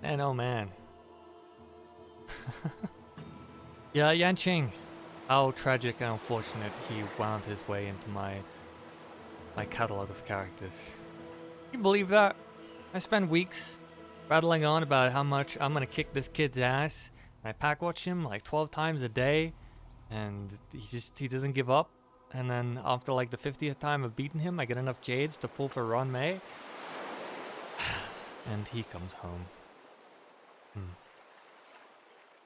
Man, oh man. Yeah, Yanqing. How tragic and unfortunate he wound his way into my catalog of characters. Can you believe that? I spend weeks rattling on about how much I'm gonna kick this kid's ass. And I pack watch him like 12 times a day, and he doesn't give up. And then after like the 50th time of beating him, I get enough jades to pull for Ron May. And he comes home.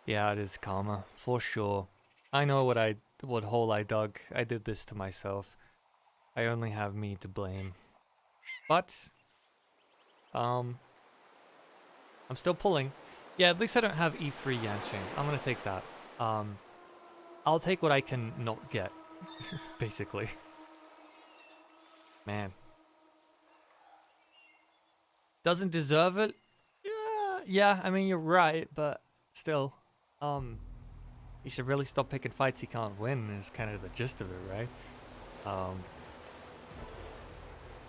Yeah, it is karma, for sure. I know what hole I dug. I did this to myself. I only have me to blame. But I'm still pulling. Yeah, at least I don't have E3 Yanqing. I'm gonna take that. I'll take what I can not get, basically. Man. Doesn't deserve it? Yeah, I mean, you're right, but still. He should really stop picking fights he can't win, is kind of the gist of it, right?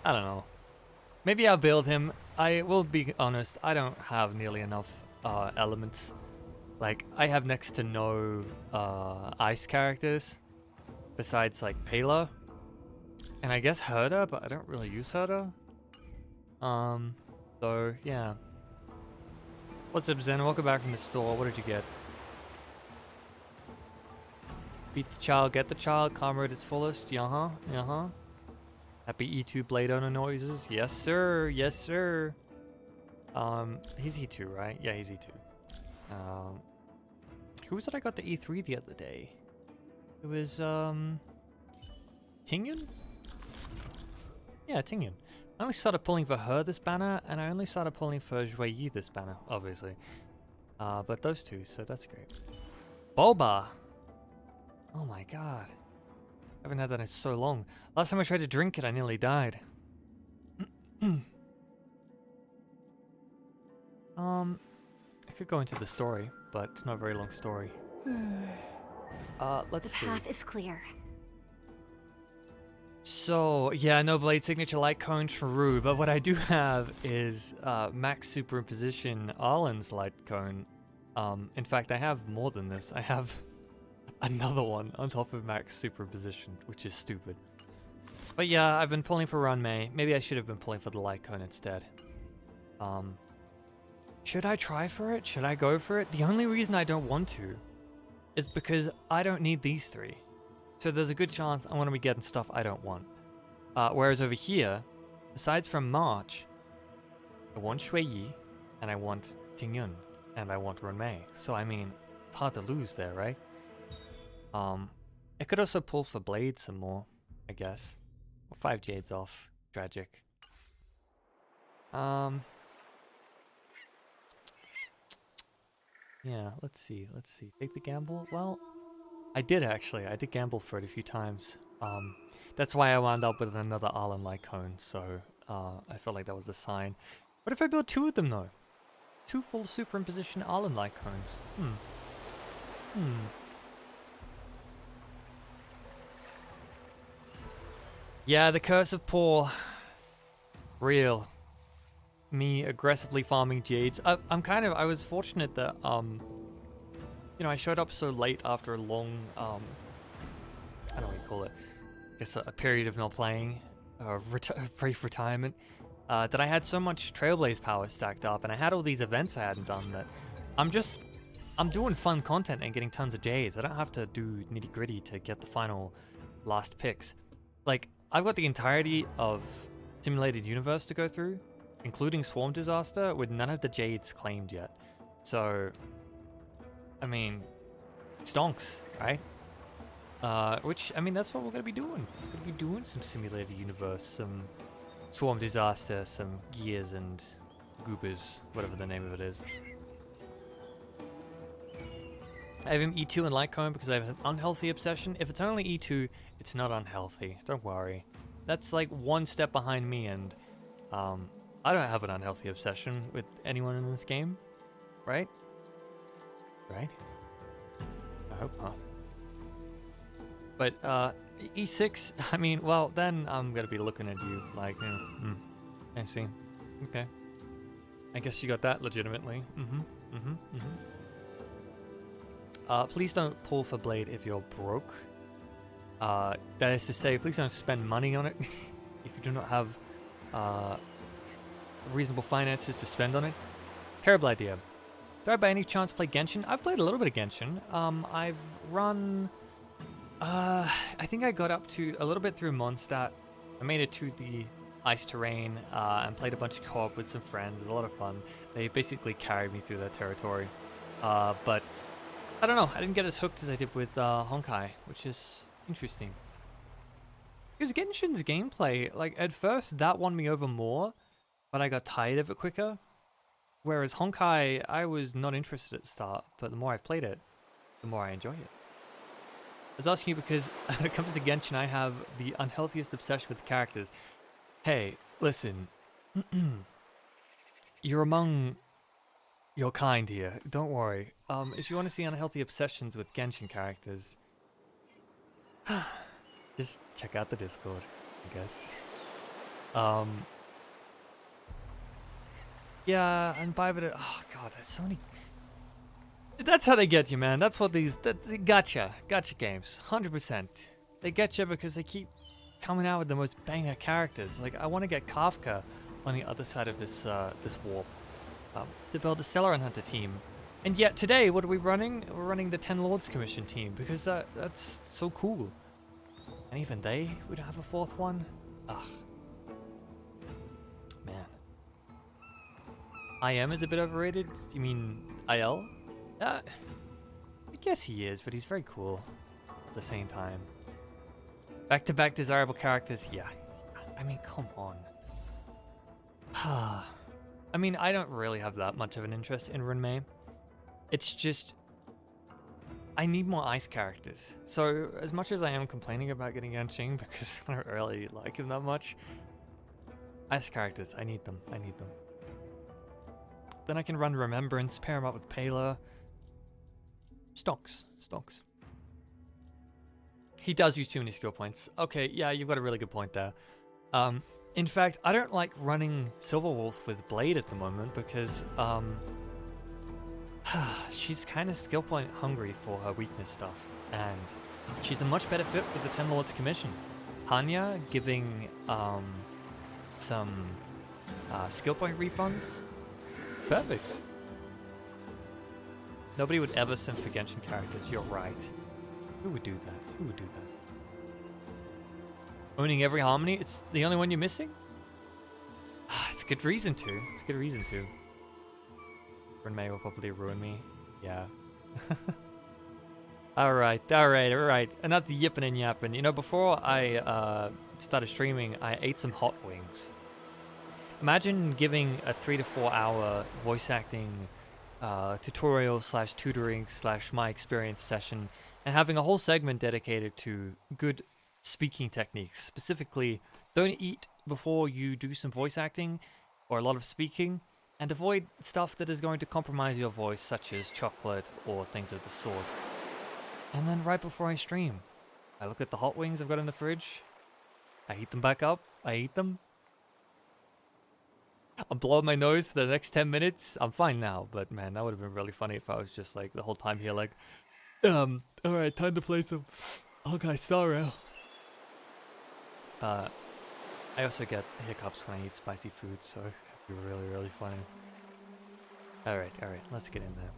I don't know. Maybe I'll build him. I will be honest, I don't have nearly enough elements. Like, I have next to no ice characters, besides like Pela, and I guess Herder, but I don't really use Herder. So yeah. What's up, Zen? Welcome back from the store. What did you get? Beat the child, get the child, karma at its fullest. Uh-huh. Happy E2 blade owner noises. Yes, sir. Yes, sir. He's E2, right? Yeah, he's E2. Who was it I got the E3 the other day? It was, Tingyun? Yeah, Tingyun. I only started pulling for her this banner, and I only started pulling for Xueyi this banner, obviously. But those two, so that's great. Boba! Oh my god. I haven't had that in so long. Last time I tried to drink it, I nearly died. I could go into the story, but it's not a very long story. Let's see. The path is clear. So, yeah, no blade signature light cone, true, but what I do have is max superimposition Arlen's light cone. In fact, I have more than this. I have another one on top of max superimposition, which is stupid. But yeah, I've been pulling for Run May. Maybe I should have been pulling for the light cone instead. Should I try for it? Should I go for it? The only reason I don't want to is because I don't need these three. So there's a good chance I'm going to be getting stuff I don't want. Whereas over here, besides from March, I want Xueyi, and I want Tingyun, and I want Runmei. So I mean, it's hard to lose there, right? It could also pull for Blade some more, I guess. Or 5 Jades off. Tragic. Yeah, let's see. Take the gamble? Well, I did actually. I did gamble for it a few times. That's why I wound up with another Arlen light cone, so I felt like that was the sign. What if I build 2 of them though? 2 full superimposition Arlen light cones. Yeah, the curse of Paul. Real. Me aggressively farming jades. I was fortunate that, you know, I showed up so late after a long, I don't know what you call it. I guess a period of not playing, brief retirement, that I had so much Trailblaze power stacked up, and I had all these events I hadn't done that I'm doing fun content and getting tons of jades. I don't have to do nitty gritty to get the final last picks. Like, I've got the entirety of Simulated Universe to go through, including Swarm Disaster, with none of the jades claimed yet. So, I mean, stonks, right? Which, I mean, that's what we're gonna be doing. We're gonna be doing some Simulated Universe, some Swarm Disaster, some Gears and Goobers, whatever the name of it is. I have him E2 and Lightcone because I have an unhealthy obsession. If it's only E2, it's not unhealthy. Don't worry. That's like one step behind me, and I don't have an unhealthy obsession with anyone in this game, right? Right? I hope not. But E6, I mean, well, then I'm gonna be looking at you like, I see. Okay. I guess you got that legitimately. Please don't pull for blade if you're broke. That is to say, please don't spend money on it if you do not have reasonable finances to spend on it. Terrible idea. Do I by any chance play Genshin? I've played a little bit of Genshin. I've run... I think I got up to a little bit through Mondstadt. I made it to the ice terrain and played a bunch of co-op with some friends. It was a lot of fun. They basically carried me through that territory. But I don't know. I didn't get as hooked as I did with Honkai, which is interesting. Because Genshin's gameplay, like at first that won me over more, but I got tired of it quicker. Whereas Honkai, I was not interested at the start, but the more I've played it, the more I enjoy it. I was asking you because when it comes to Genshin, I have the unhealthiest obsession with the characters. Hey, listen. You're among your kind here. Don't worry. If you want to see unhealthy obsessions with Genshin characters, just check out the Discord, I guess. Yeah, and buy it. Oh god, there's so many. That's how they get you, man. That's what these gotcha games. 100%. They get you because they keep coming out with the most banger characters. Like I want to get Kafka on the other side of this this warp to build a Celeron Hunter team. And yet today, what are we running? We're running the 10 Lords Commission team because that's so cool. And even they would have a fourth one. Ugh. Man. IM is a bit overrated. You mean IL? I guess he is, but he's very cool at the same time. Back-to-back desirable characters, yeah. I mean, come on. I mean, I don't really have that much of an interest in Runmei. It's just... I need more ice characters. So, as much as I am complaining about getting Yanqing because I don't really like him that much, ice characters, I need them. I need them. Then I can run Remembrance, pair him up with Paler. Stonks. He does use too many skill points. Okay, yeah, you've got a really good point there. In fact, I don't like running silverwolf with Blade at the moment because she's kind of skill point hungry for her weakness stuff, and she's a much better fit with the 10 Lords Commission. Hanya giving some skill point refunds. Perfect. Nobody would ever sim for Genshin characters, you're right. Who would do that? Who would do that? Owning every harmony? It's the only one you're missing? It's a good reason to. It's a good reason to. Runmei will probably ruin me. Yeah. Alright. Enough the yipping and yapping. You know, before I started streaming, I ate some hot wings. Imagine giving a 3 to 4 hour voice acting tutorial / tutoring / my experience session and having a whole segment dedicated to good speaking techniques. Specifically, don't eat before you do some voice acting or a lot of speaking, and avoid stuff that is going to compromise your voice, such as chocolate or things of the sort. And then right before I stream, I look at the hot wings I've got in the fridge, I heat them back up, I eat them. I'm blowing my nose for the next 10 minutes. I'm fine now, but man, that would have been really funny if I was just like the whole time here like, alright, time to play some Honkai Star Rail. I also get hiccups when I eat spicy food, so it'd be really, really funny. Alright, let's get in there.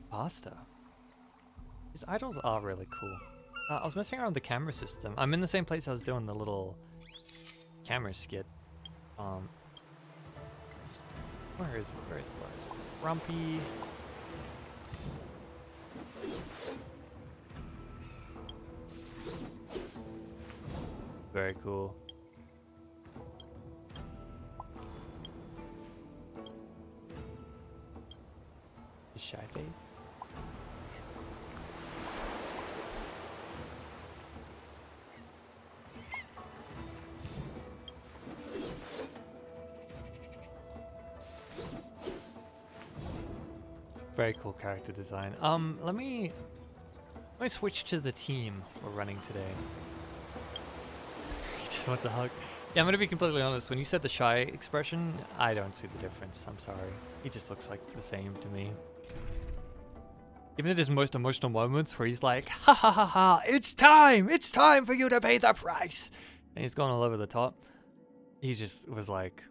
Pasta. These idols are really cool. I was messing around with the camera system. I'm in the same place I was doing the little camera skit. Where is it? Rumpy. Very cool. His shy face. Very cool character design. Let me switch to the team we're running today. He just wants a hug. Yeah, I'm gonna be completely honest. When you said the shy expression, I don't see the difference. I'm sorry. He just looks like the same to me. Even at his most emotional moments where he's like, ha ha ha ha, it's time for you to pay the price. And he's going all over the top. He just was like,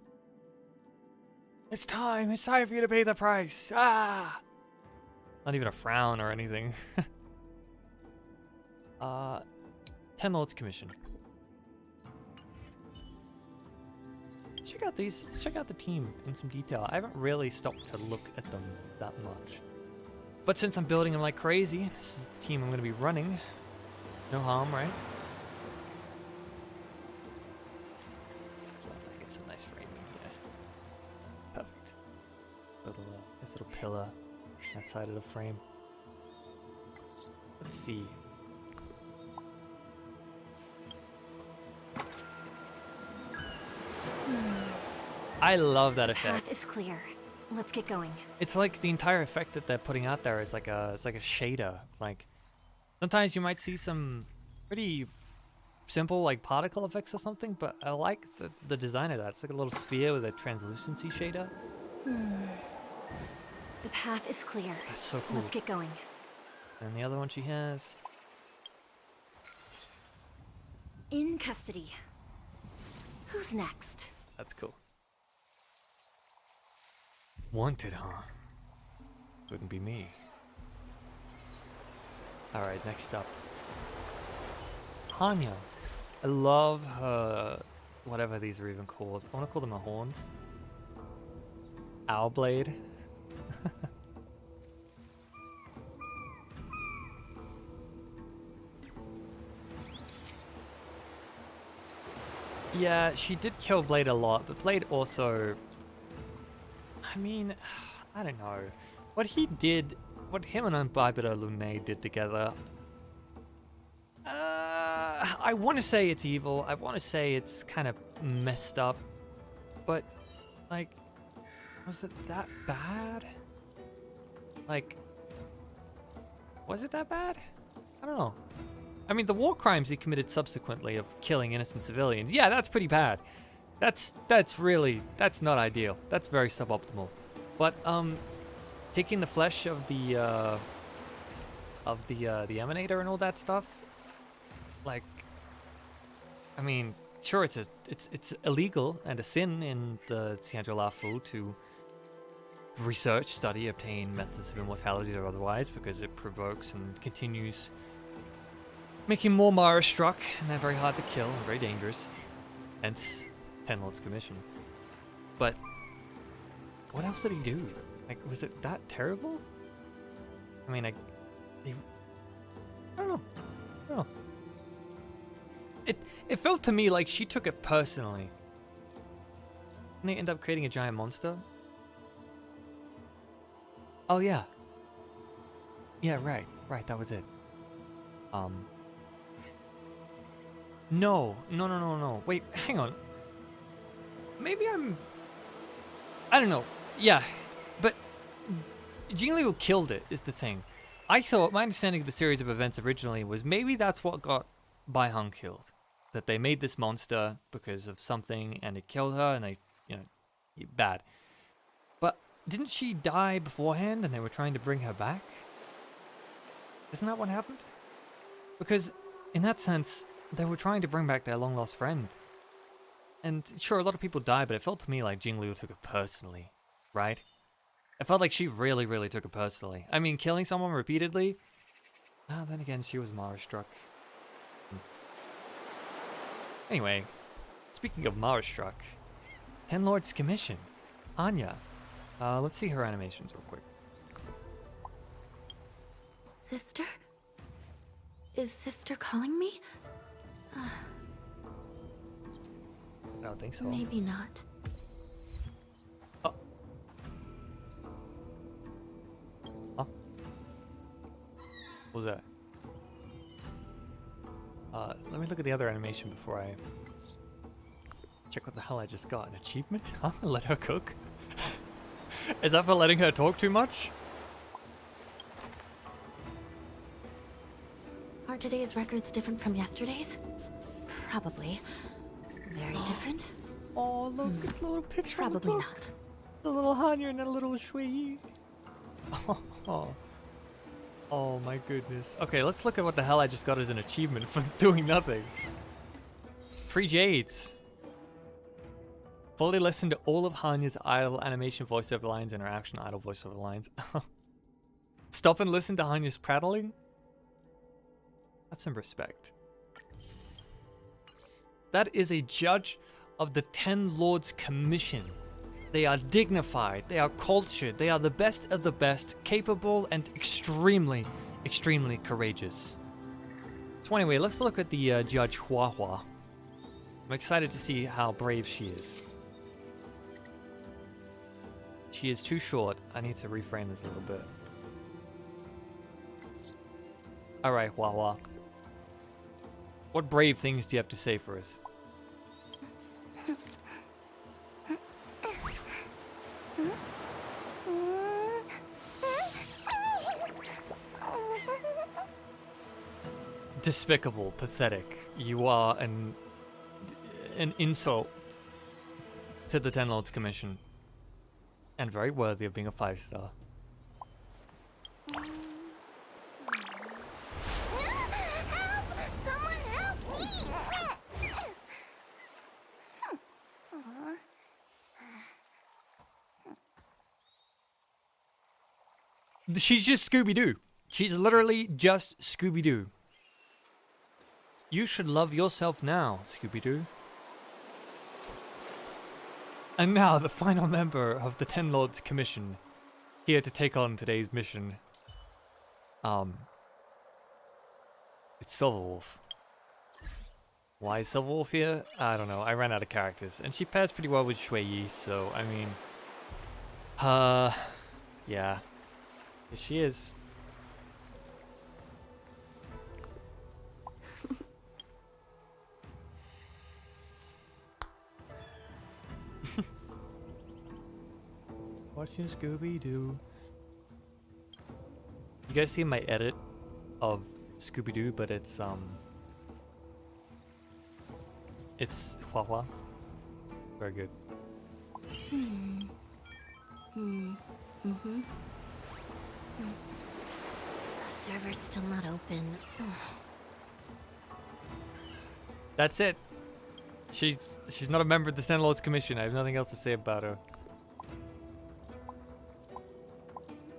it's time for you to pay the price. Ah! Not even a frown or anything. 10 Lords Commission. Check out these. Let's check out the team in some detail. I haven't really stopped to look at them that much. But since I'm building them like crazy, this is the team I'm going to be running. No harm, right? So get some nice framing here. Perfect. This little pillar, that side of the frame. Let's see. I love that effect. Path is clear. Let's get going. It's like the entire effect that they're putting out there is like a shader. Like sometimes you might see some pretty simple like particle effects or something, but I like the design of that. It's like a little sphere with a translucency shader. The path is clear. That's so cool. Let's get going. And the other one she has. In custody. Who's next? That's cool. Wanted, huh? Wouldn't be me. Alright, next up. Hanya. I love her, whatever these are even called. I want to call them her horns. Owl blade. Yeah, she did kill Blade a lot, but Blade also... I mean, I don't know. What he did, what him and Unbibita Lune did together... I want to say it's evil. I want to say it's kind of messed up. But, like, was it that bad? Like, was it that bad? I don't know. I mean, the war crimes he committed subsequently of killing innocent civilians, yeah, that's pretty bad. That's not ideal. That's very suboptimal. But taking the flesh of the Emanator and all that stuff, like, I mean, sure, it's illegal and a sin in the silverwolf to research, study, obtain methods of immortality or otherwise, because it provokes and continues making more Mara struck, and they're very hard to kill and very dangerous. Hence, 10 Lords Commission. But what else did he do? Like, was it that terrible? I mean, I don't know. I don't know. It felt to me like she took it personally. And they end up creating a giant monster. Oh yeah. Yeah, right. That was it. No. Wait, hang on. Maybe I don't know. Yeah, but Jingliu killed it, is the thing. I thought, my understanding of the series of events originally was maybe that's what got Baihang killed. That they made this monster because of something and it killed her and they, bad. But didn't she die beforehand and they were trying to bring her back? Isn't that what happened? Because in that sense, they were trying to bring back their long-lost friend. And sure, a lot of people died, but it felt to me like Jingliu took it personally, right? It felt like she really, really took it personally. I mean, killing someone repeatedly? Oh, then again, she was Mara-struck. Anyway, speaking of Mara-struck, 10 Lords Commission, Hanya. Let's see her animations real quick. Sister? Is Sister calling me? I don't think so. Maybe not. Oh. Huh? What was that? Let me look at the other animation before I check what the hell I just got. An achievement? Huh? Let her cook? Is that for letting her talk too much? Are today's records different from yesterday's? Probably. Very different? Oh, look at the little picture. Probably look. not. The little hanya and the little xueyi. Oh. Oh my goodness. Okay, let's look at what the hell I just got as an achievement for doing nothing. 3 jades. Fully listen to all of Hanya's idle animation voiceover lines, interaction idle voiceover lines. Stop and listen to Hanya's prattling? Have some respect. That is a judge of the 10 Lords Commission. They are dignified, they are cultured, they are the best of the best, capable and extremely, extremely courageous. So anyway, let's look at the Judge Huohuo. I'm excited to see how brave she is. She is too short. I need to reframe this a little bit. Alright, Huohuo. What brave things do you have to say for us? Despicable, pathetic. You are an insult to the 10 Lords Commission. And very worthy of being a 5-star. Help! Someone help me! She's just Scooby-Doo. She's literally just Scooby-Doo. You should love yourself now, Scooby-Doo. And now, the final member of the 10 Lords Commission, here to take on today's mission. It's Silverwolf. Why is Silverwolf here? I don't know. I ran out of characters. And she pairs pretty well with xueyi, so, I mean... yeah. Here she is. Watching Scooby-Doo. You guys see my edit of Scooby-Doo, but it's Huohuo. Very good. The server's still not open. That's it. She's not a member of the 10 Lords Commission. I have nothing else to say about her.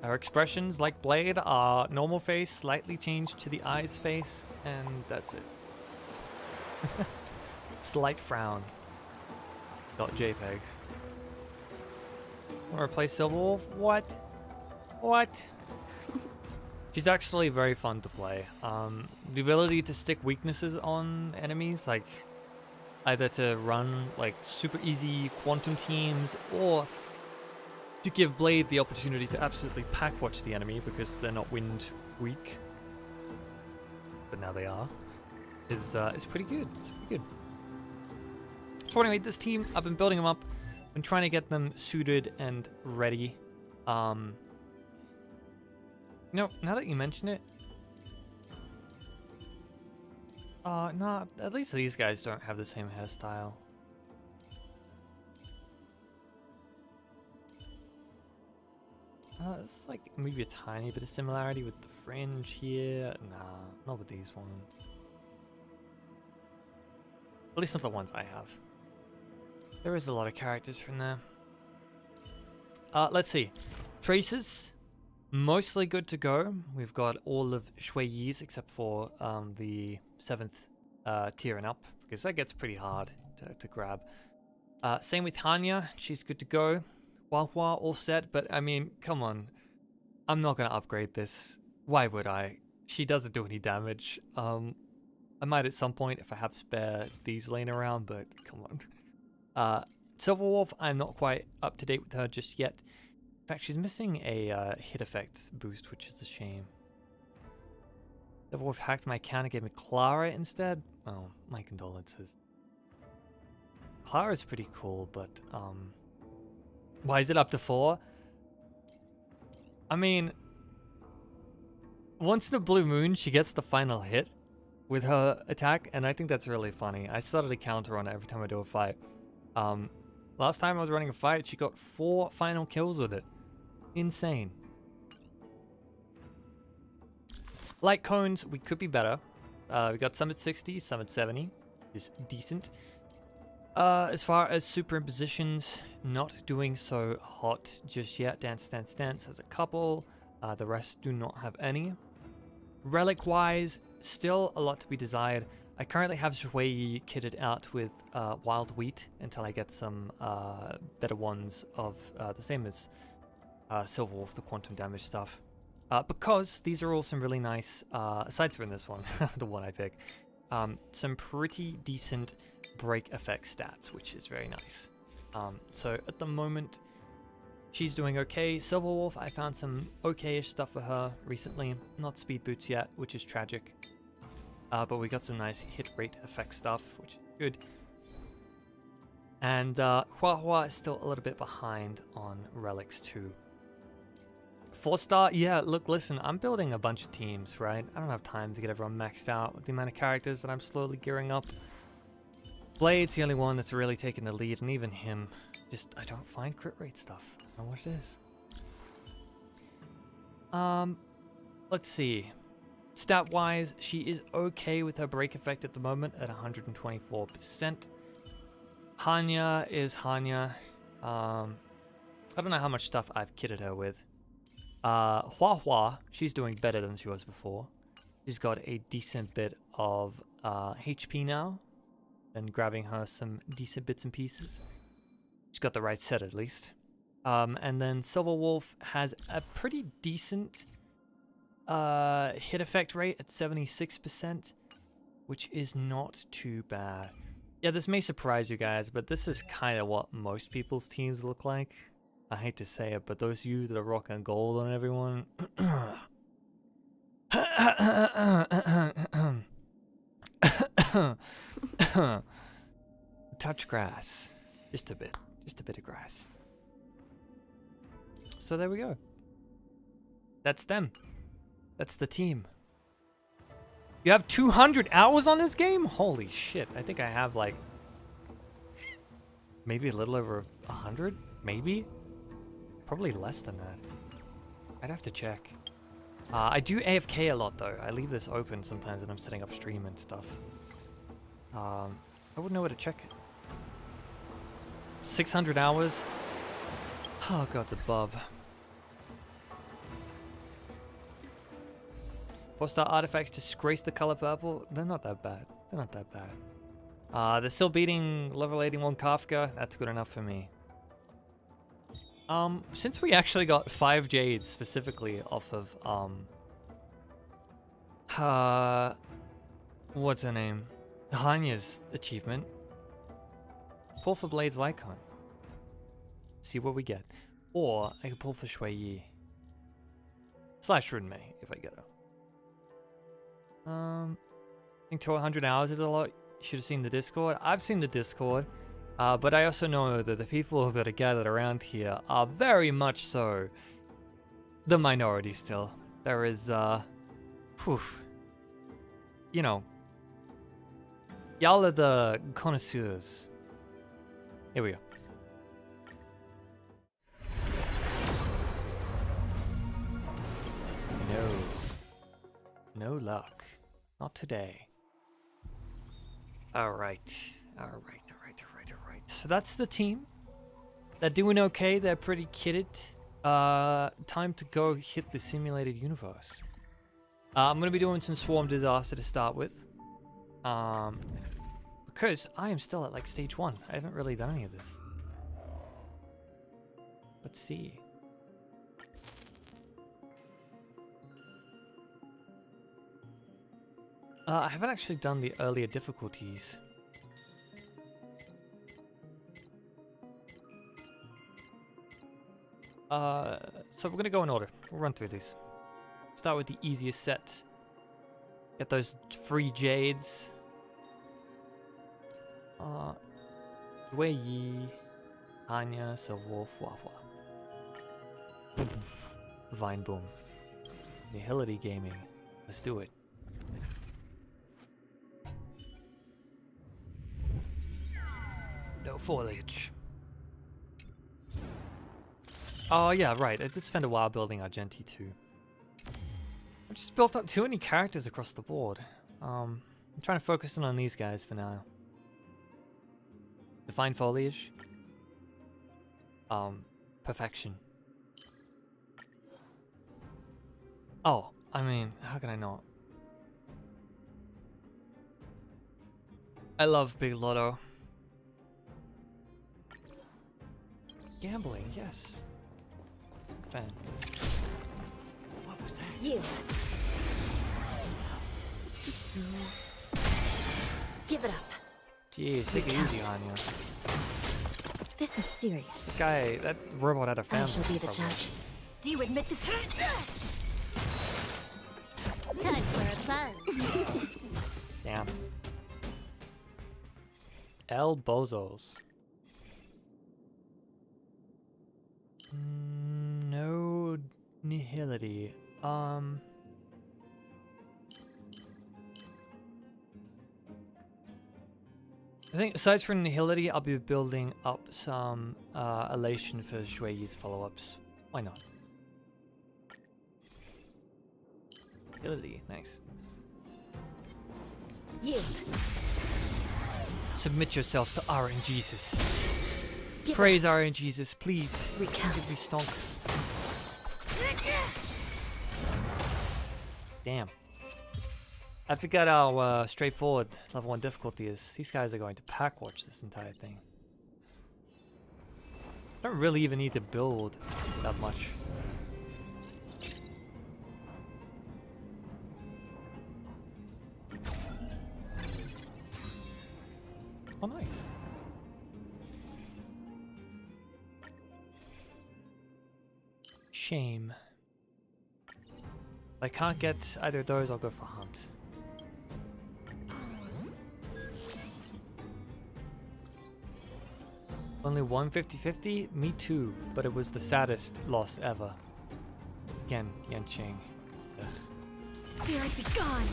Her expressions, like Blade, are normal face, slightly changed to the eyes face, and that's it. Slight frown. .jpg. Want to replace Silverwolf? What? What? She's actually very fun to play. The ability to stick weaknesses on enemies, like either to run like super easy quantum teams, or to give Blade the opportunity to absolutely pack watch the enemy because they're not wind weak. But now they are. Is pretty good. It's pretty good. So anyway, this team, I've been building them up. Been trying to get them suited and ready. You know, now that you mention it, no, at least these guys don't have the same hairstyle. It's like maybe a tiny bit of similarity with the fringe here. Nah, not with these ones. At least not the ones I have. There is a lot of characters from there. Let's see. Traces, mostly good to go. We've got all of xueyi's except for the 7th tier and up, because that gets pretty hard to grab. Same with Hanya, she's good to go. Huohuo all set, but I mean, come on. I'm not going to upgrade this. Why would I? She doesn't do any damage. I might at some point if I have spare these laying around, but come on. Silverwolf, I'm not quite up to date with her just yet. In fact, she's missing a hit effect boost, which is a shame. Silverwolf hacked my account and gave me Clara instead. Oh, my condolences. Clara's pretty cool, but why is it up to 4? I mean, once in a blue moon, she gets the final hit with her attack, and I think that's really funny. I started a counter on it every time I do a fight. Last time I was running a fight, she got 4 final kills with it. Insane. Light cones, we could be better. We got some at 60, some at 70. Is decent. As far as superimpositions, not doing so hot just yet. Dance, Dance, Dance has a couple. The rest do not have any. Relic-wise, still a lot to be desired. I currently have xueyi kitted out with wild wheat until I get some better ones of the same as silverwolf, the quantum damage stuff. Because these are all some really nice, aside from this one, the one I pick, some pretty decent break effect stats, which is very nice. So at the moment, she's doing okay. Silverwolf, I found some okay-ish stuff for her recently. Not speed boots yet, which is tragic. But we got some nice hit rate effect stuff, which is good. And Huohuo is still a little bit behind on relics too. 4-star, yeah, look, listen, I'm building a bunch of teams, right? I don't have time to get everyone maxed out with the amount of characters that I'm slowly gearing up. Blade's the only one that's really taking the lead, and even him, just, I don't find crit rate stuff. I don't know what it is. Let's see. Stat-wise, she is okay with her break effect at the moment at 124%. Hanya is Hanya. I don't know how much stuff I've kitted her with. Huohuo, she's doing better than she was before. She's got a decent bit of HP now, and grabbing her some decent bits and pieces. She's got the right set at least. And then Silverwolf has a pretty decent hit effect rate at 76%, which is not too bad. Yeah, this may surprise you guys, but this is kind of what most people's teams look like. I hate to say it, but those of you that are rocking gold on everyone... touch grass. Just a bit of grass. So there we go. That's them. That's the team. You have 200 hours on this game? Holy shit. I think I have like maybe a little over 100, maybe? Probably less than that. I'd have to check. I do AFK a lot though. I leave this open sometimes when I'm setting up stream and stuff. I wouldn't know where to check it. 600 hours? Oh, God's above. 4-star artifacts disgrace the color purple. They're not that bad. They're not that bad. They're still beating level 81 Kafka. That's good enough for me. Since we actually got 5 jades specifically off of, what's her name? Hanya's achievement. Pull for Blade's Lycon. See what we get. Or I could pull for xueyi. / Runmei if I get her. I think 200 hours is a lot. You should have seen the Discord. I've seen the Discord. But I also know that the people that are gathered around here are very much so the minority still. There is, you know, y'all are the connoisseurs. Here we go. No luck. Not today. Alright. So that's the team. They're doing okay. They're pretty kitted. Time to go hit the simulated universe. I'm going to be doing some Swarm Disaster to start with. Because I am still at like stage 1. I haven't really done any of this. Let's see. I haven't actually done the earlier difficulties. So we're gonna go in order. We'll run through these. Start with the easiest set. Get those free jades. xueyi, hanya, silverwolf, huohuo. Vine boom. Nihility gaming. Let's do it. No foliage. Oh yeah, right. I did spend a while building Argenti too. I just built up too many characters across the board. I'm trying to focus in on these guys for now. Define foliage. Perfection. Oh, I mean, how can I not? I love Big Lotto. Gambling, yes. Fan. What was that? Yield. Give it up. Jeez, take it easy, Hanya. This is serious. That robot had a family. I shall be the probably. judge. Do you admit this? Time for a fun. Damn. El Bozos. No nihility. I think aside from nihility, I'll be building up some elation for xueyi's follow-ups. Why not? Nihility, nice. Yield. Submit yourself to RNGesus. Give Praise RNGesus, please. Recount. Give me stonks. Damn. I forgot how straightforward level 1 difficulty is. These guys are going to pack watch this entire thing. I don't really even need to build that much. Oh, nice. Shame. If I can't get either of those, I'll go for hunt. Only one 50-50? Me too, but it was the saddest loss ever. Again, Yanqing. Ugh. Spirit be gone.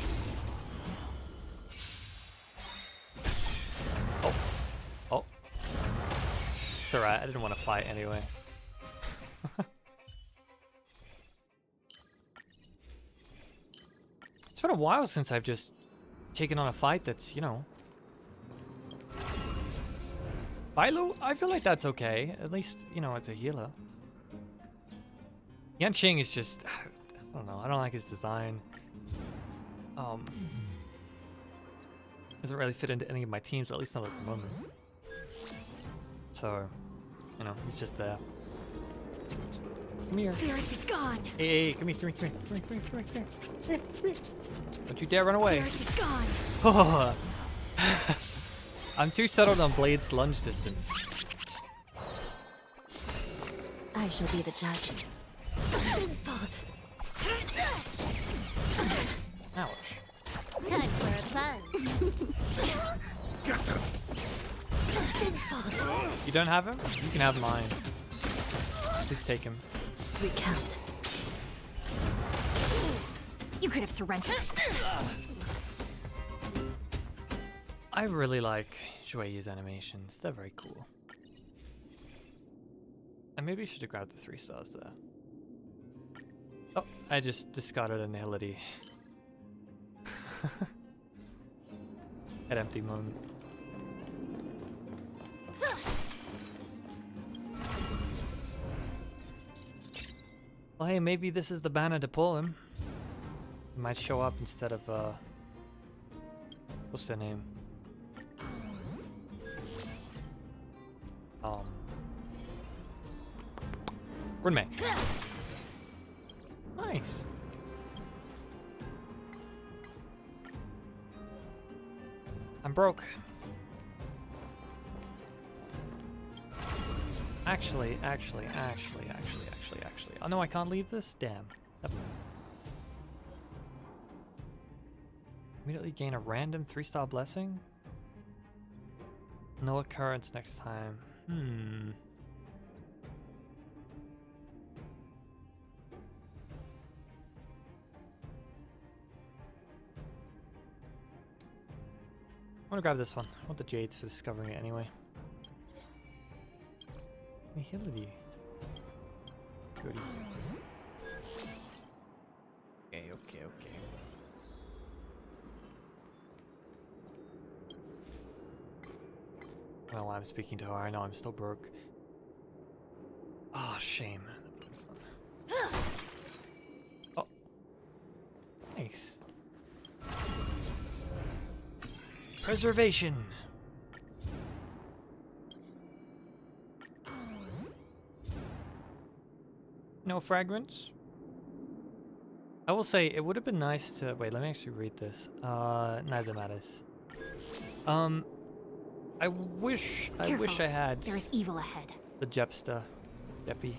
Oh. Oh. It's alright, I didn't want to fight anyway. It's been a while since I've just taken on a fight that's, you know... Bailu, I feel like that's okay. At least, you know, it's a healer. Yanqing is just... I don't know, I don't like his design. Doesn't really fit into any of my teams, at least not at the moment. So, you know, he's just there. Come here. Spirit be gone. Hey, come here, come here, come here, come here, come here, come here, come here. Don't you dare run away. Spirit be gone. Oh. I'm too settled on Blade's lunge distance. I shall be the judge. Ouch. Time for a fun. You don't have him? You can have mine. Please take him. Recount. You could have surrendered. I really like xueyi's animations. They're very cool. I maybe should have grabbed the 3 stars there. Oh, I just discarded a nihility. At empty moment. Well, hey, maybe this is the banner to pull him. He might show up instead of, what's their name? Runmei. Nice. I'm broke. Actually. Oh no, I can't leave this? Damn. Never mind. Immediately gain a random 3-star blessing? No occurrence next time. I'm gonna grab this one. I want the jades for discovering it anyway. Nihility. Goody. Okay, okay, okay. Well, I'm speaking to her. I know I'm still broke. Ah, shame. Oh. Nice. Preservation. No fragments. I will say it would have been nice to wait. Let me actually read this. Neither matters. I wish I had There is evil ahead. the Jepster, Jeppy.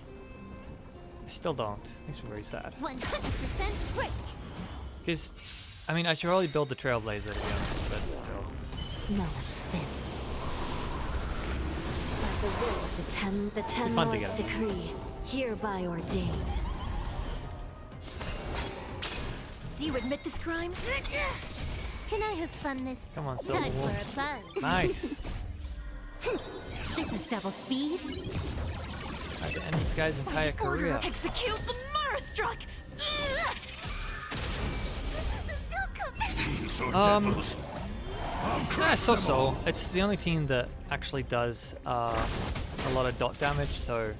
I still don't. Makes me very sad. 100% break. Because, I mean, I should probably build the Trailblazer to be honest, but still. Smell of sin. By the will of the ten fun to lords get 'em. decree, hereby ordained. Do you admit this crime? Can I have fun this Come on, time for silverwolf. a buzz? Nice. This is double speed. I had to end this guy's entire career. Execute the Marastruck! Yeah, so. It's the only team that actually does a lot of dot damage, so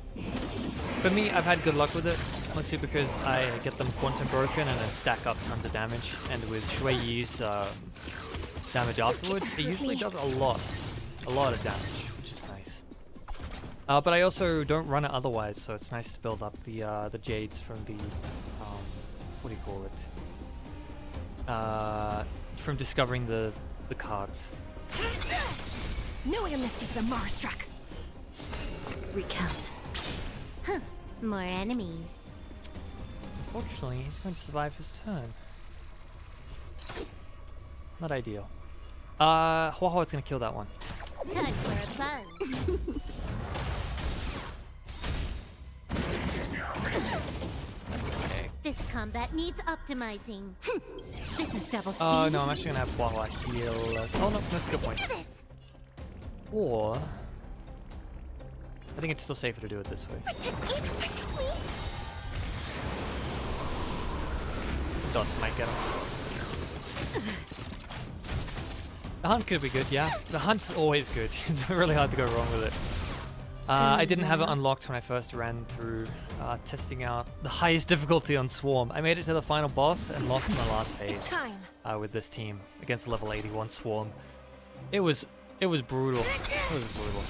for me, I've had good luck with it, mostly because I get them quantum broken and then stack up tons of damage, and with xueyi's damage afterwards, it usually does a lot of damage, which is nice. But I also don't run it otherwise, so it's nice to build up the jades from the what do you call it? From discovering the cards. No amnesty for the Marastruck. Recount. Huh. More enemies. Unfortunately, he's going to survive his turn. Not ideal. Huohuo is going to kill that one. Time for a buzz. That's okay. This combat needs optimizing. This is double speed. Oh no, I'm actually going to have Huohuo heal us. Oh no, no skill points. Do this. Or I think it's still safer to do it this way. Dots might get him. The hunt could be good, yeah. The hunt's always good. It's really hard to go wrong with it. I didn't have it unlocked when I first ran through testing out the highest difficulty on Swarm. I made it to the final boss and lost in the last phase with this team against level 81 Swarm. It was brutal. It was brutal.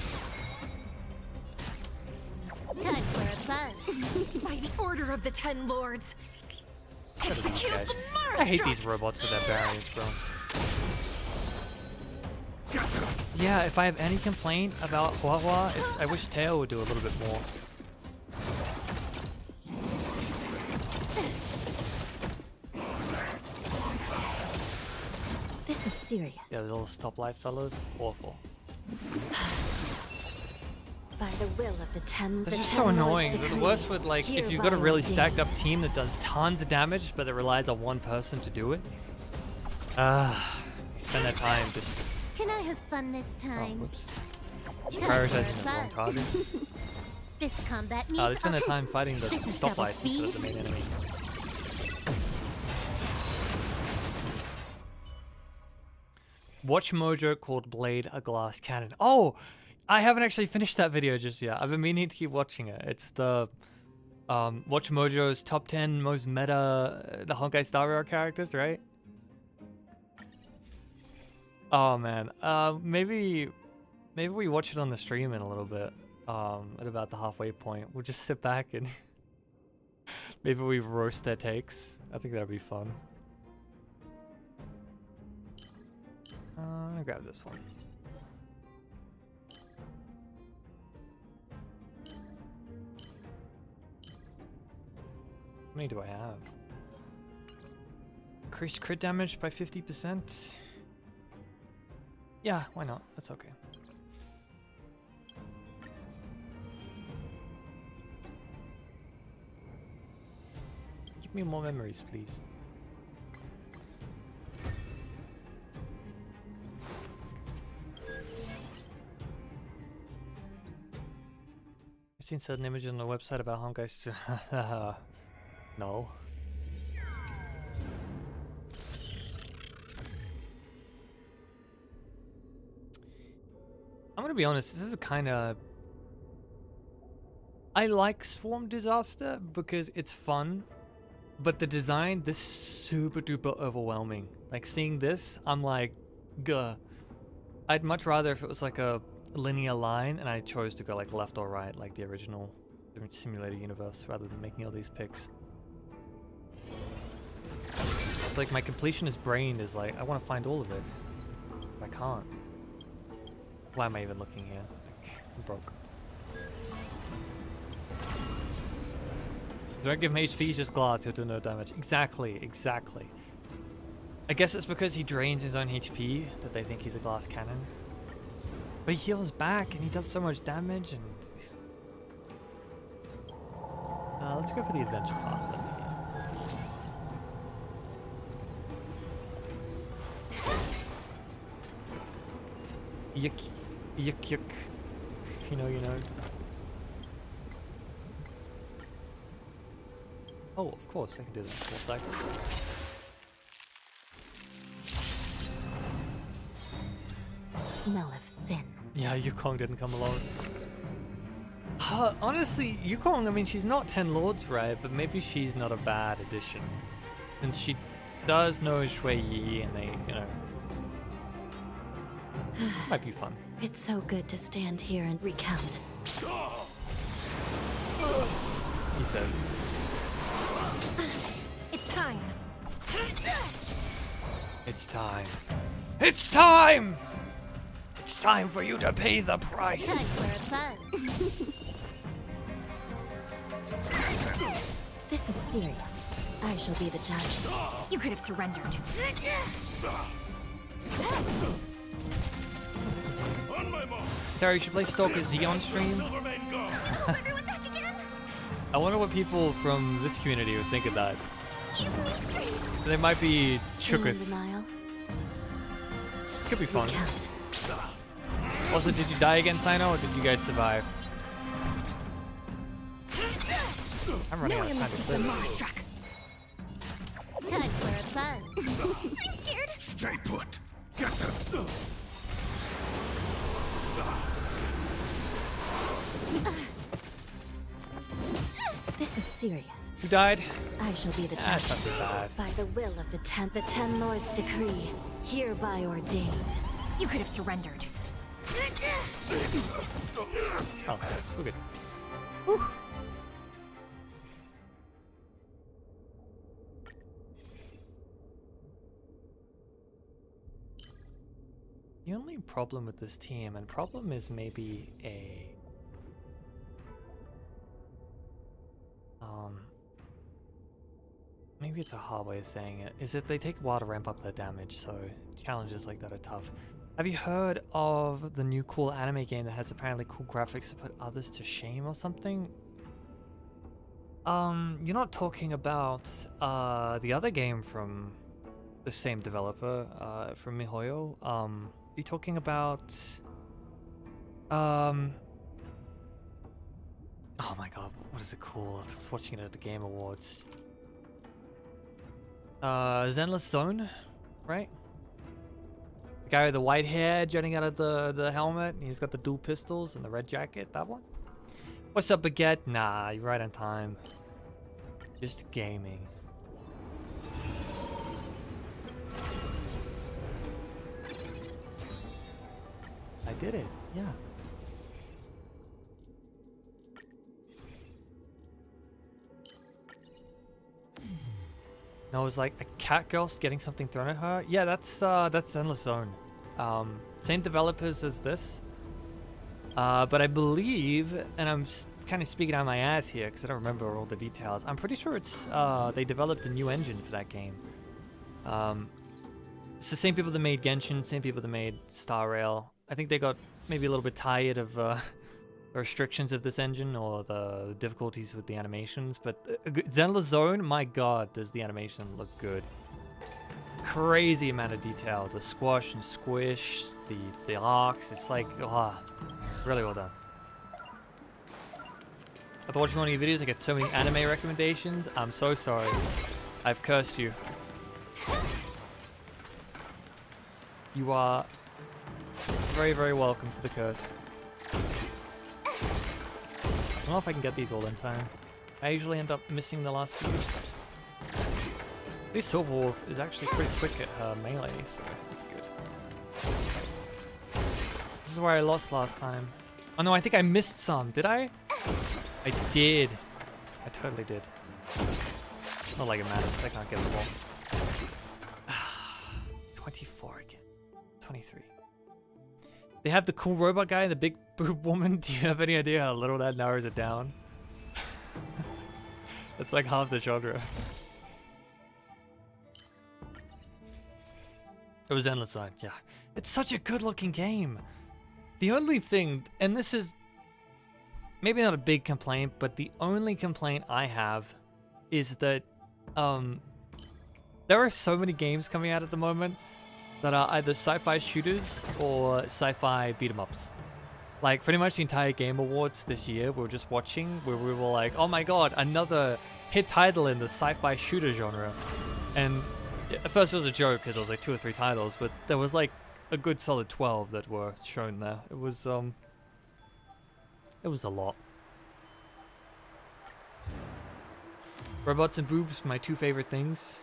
Time for a buzz. By the order of the Ten Lords. Look at these Execute guys. the I hate Marastruck. these robots with their barriers, bro. Yeah, if I have any complaint about Huohuo, it's I wish Teo would do a little bit more. This is serious. Yeah, those little stoplight fellas, awful. By the will of the ten. They're just so annoying. They're the worst with like if you've got a really stacked up team that does tons of damage, but it relies on one person to do it. They spend their time just Can I have fun this time? whoops, Time prioritizing for the a wrong buzz. target. This combat needs They spend their time fighting the This is double stoplights instead of the speed. main enemy. Watch Mojo called Blade a glass cannon. Oh, I haven't actually finished that video just yet. I've been meaning to keep watching it. It's the Watch Mojo's top 10 most meta the Honkai Star Rail characters, right? Oh man, maybe we watch it on the stream in a little bit. At about the halfway point, we'll just sit back and maybe we roast their takes. I think that'd be fun. I'm gonna grab this one. How many do I have? Increased crit damage by 50%. Yeah, why not? That's okay. Give me more memories, please. I've seen certain images on the website about Honkai. No. I'm gonna be honest, this is kind of... I like Swarm Disaster because it's fun, but the design, this is super duper overwhelming. Like seeing this, I'm like, gah. I'd much rather if it was like a linear line and I chose to go like left or right, like the original simulator universe, rather than making all these picks. It's like my completionist brain is like, I want to find all of it. But I can't. Why am I even looking here? Like, I'm broke. Don't give him HP, he's just glass, he'll do no damage. Exactly, exactly. I guess it's because he drains his own HP that they think he's a glass cannon. But he heals back and he does so much damage and... let's go for the adventure path then. Yuck, yuck, yuck. If you know, you know. Oh, of course, I can do that in 4 seconds. The smell of sin. Yeah, Yukong didn't come along. Honestly, Yukong, I mean, she's not 10 Lords, right? But maybe she's not a bad addition. And she does know xueyi, and they, you know... might be fun. It's so good to stand here and recount. He says. It's time. It's time. It's time! It's time for you to pay the price! Time for a fun. This is serious. I shall be the judge. You could have surrendered. Terry, you should play Stalker Z on stream. I wonder what people from this community would think of that. They might be shooketh. Could be fun. Recount. Also, did you die again, Sino, or did you guys survive? I'm running out of time to play this. Time for a fun. I'm scared. Stay put. Get them. This is serious. You died? I shall be the judge. That's not too bad. By the will of the ten Lords decree, hereby ordained. You could have surrendered. Oh, that's good. The only problem with this team, and problem is maybe a... maybe it's a hard way of saying it, is that they take a while to ramp up their damage, so challenges like that are tough. Have you heard of the new cool anime game that has apparently cool graphics to put others to shame or something? You're not talking about the other game from the same developer, from miHoYo. You're talking about oh my god, what is it called? I was watching it at the Game Awards. Zenless Zone, right? The guy with the white hair jutting out of the helmet, and he's got the dual pistols and the red jacket, that one? What's up, Baguette? Nah, you're right on time. Just gaming. I did it, yeah. No, it was like a cat girl getting something thrown at her. Yeah, that's Endless Zone. Same developers as this. But I believe, and I'm kind of speaking out my ass here because I don't remember all the details. I'm pretty sure it's they developed a new engine for that game. It's the same people that made Genshin, same people that made Star Rail. I think they got maybe a little bit tired of the restrictions of this engine or the difficulties with the animations, but Zenless Zone, my god, does the animation look good. Crazy amount of detail. The squash and squish, the arcs, it's like, really well done. After watching one of your videos, I get so many anime recommendations. I'm so sorry. I've cursed you. You are very, very welcome for the curse. I don't know if I can get these all in time. I usually end up missing the last few. At least silverwolf is actually pretty quick at her melee, so that's good. This is where I lost last time. Oh no, I think I missed some. Did I? I did. I totally did. Not like it matters. I can't get them all. 24 again. 23. They have the cool robot guy and the big boob woman. Do you have any idea how little that narrows it down? That's like half the genre. It was Endless Zone, yeah. It's such a good looking game. The only thing, and this is maybe not a big complaint, but the only complaint I have is that there are so many games coming out at the moment that are either sci-fi shooters or sci-fi beat-em-ups. Like pretty much the entire Game Awards this year we were just watching where we were like, oh my god, another hit title in the sci-fi shooter genre. And at first it was a joke because there was like 2 or 3 titles, but there was like a good solid 12 that were shown there. It was a lot. Robots and boobs, my 2 favorite things.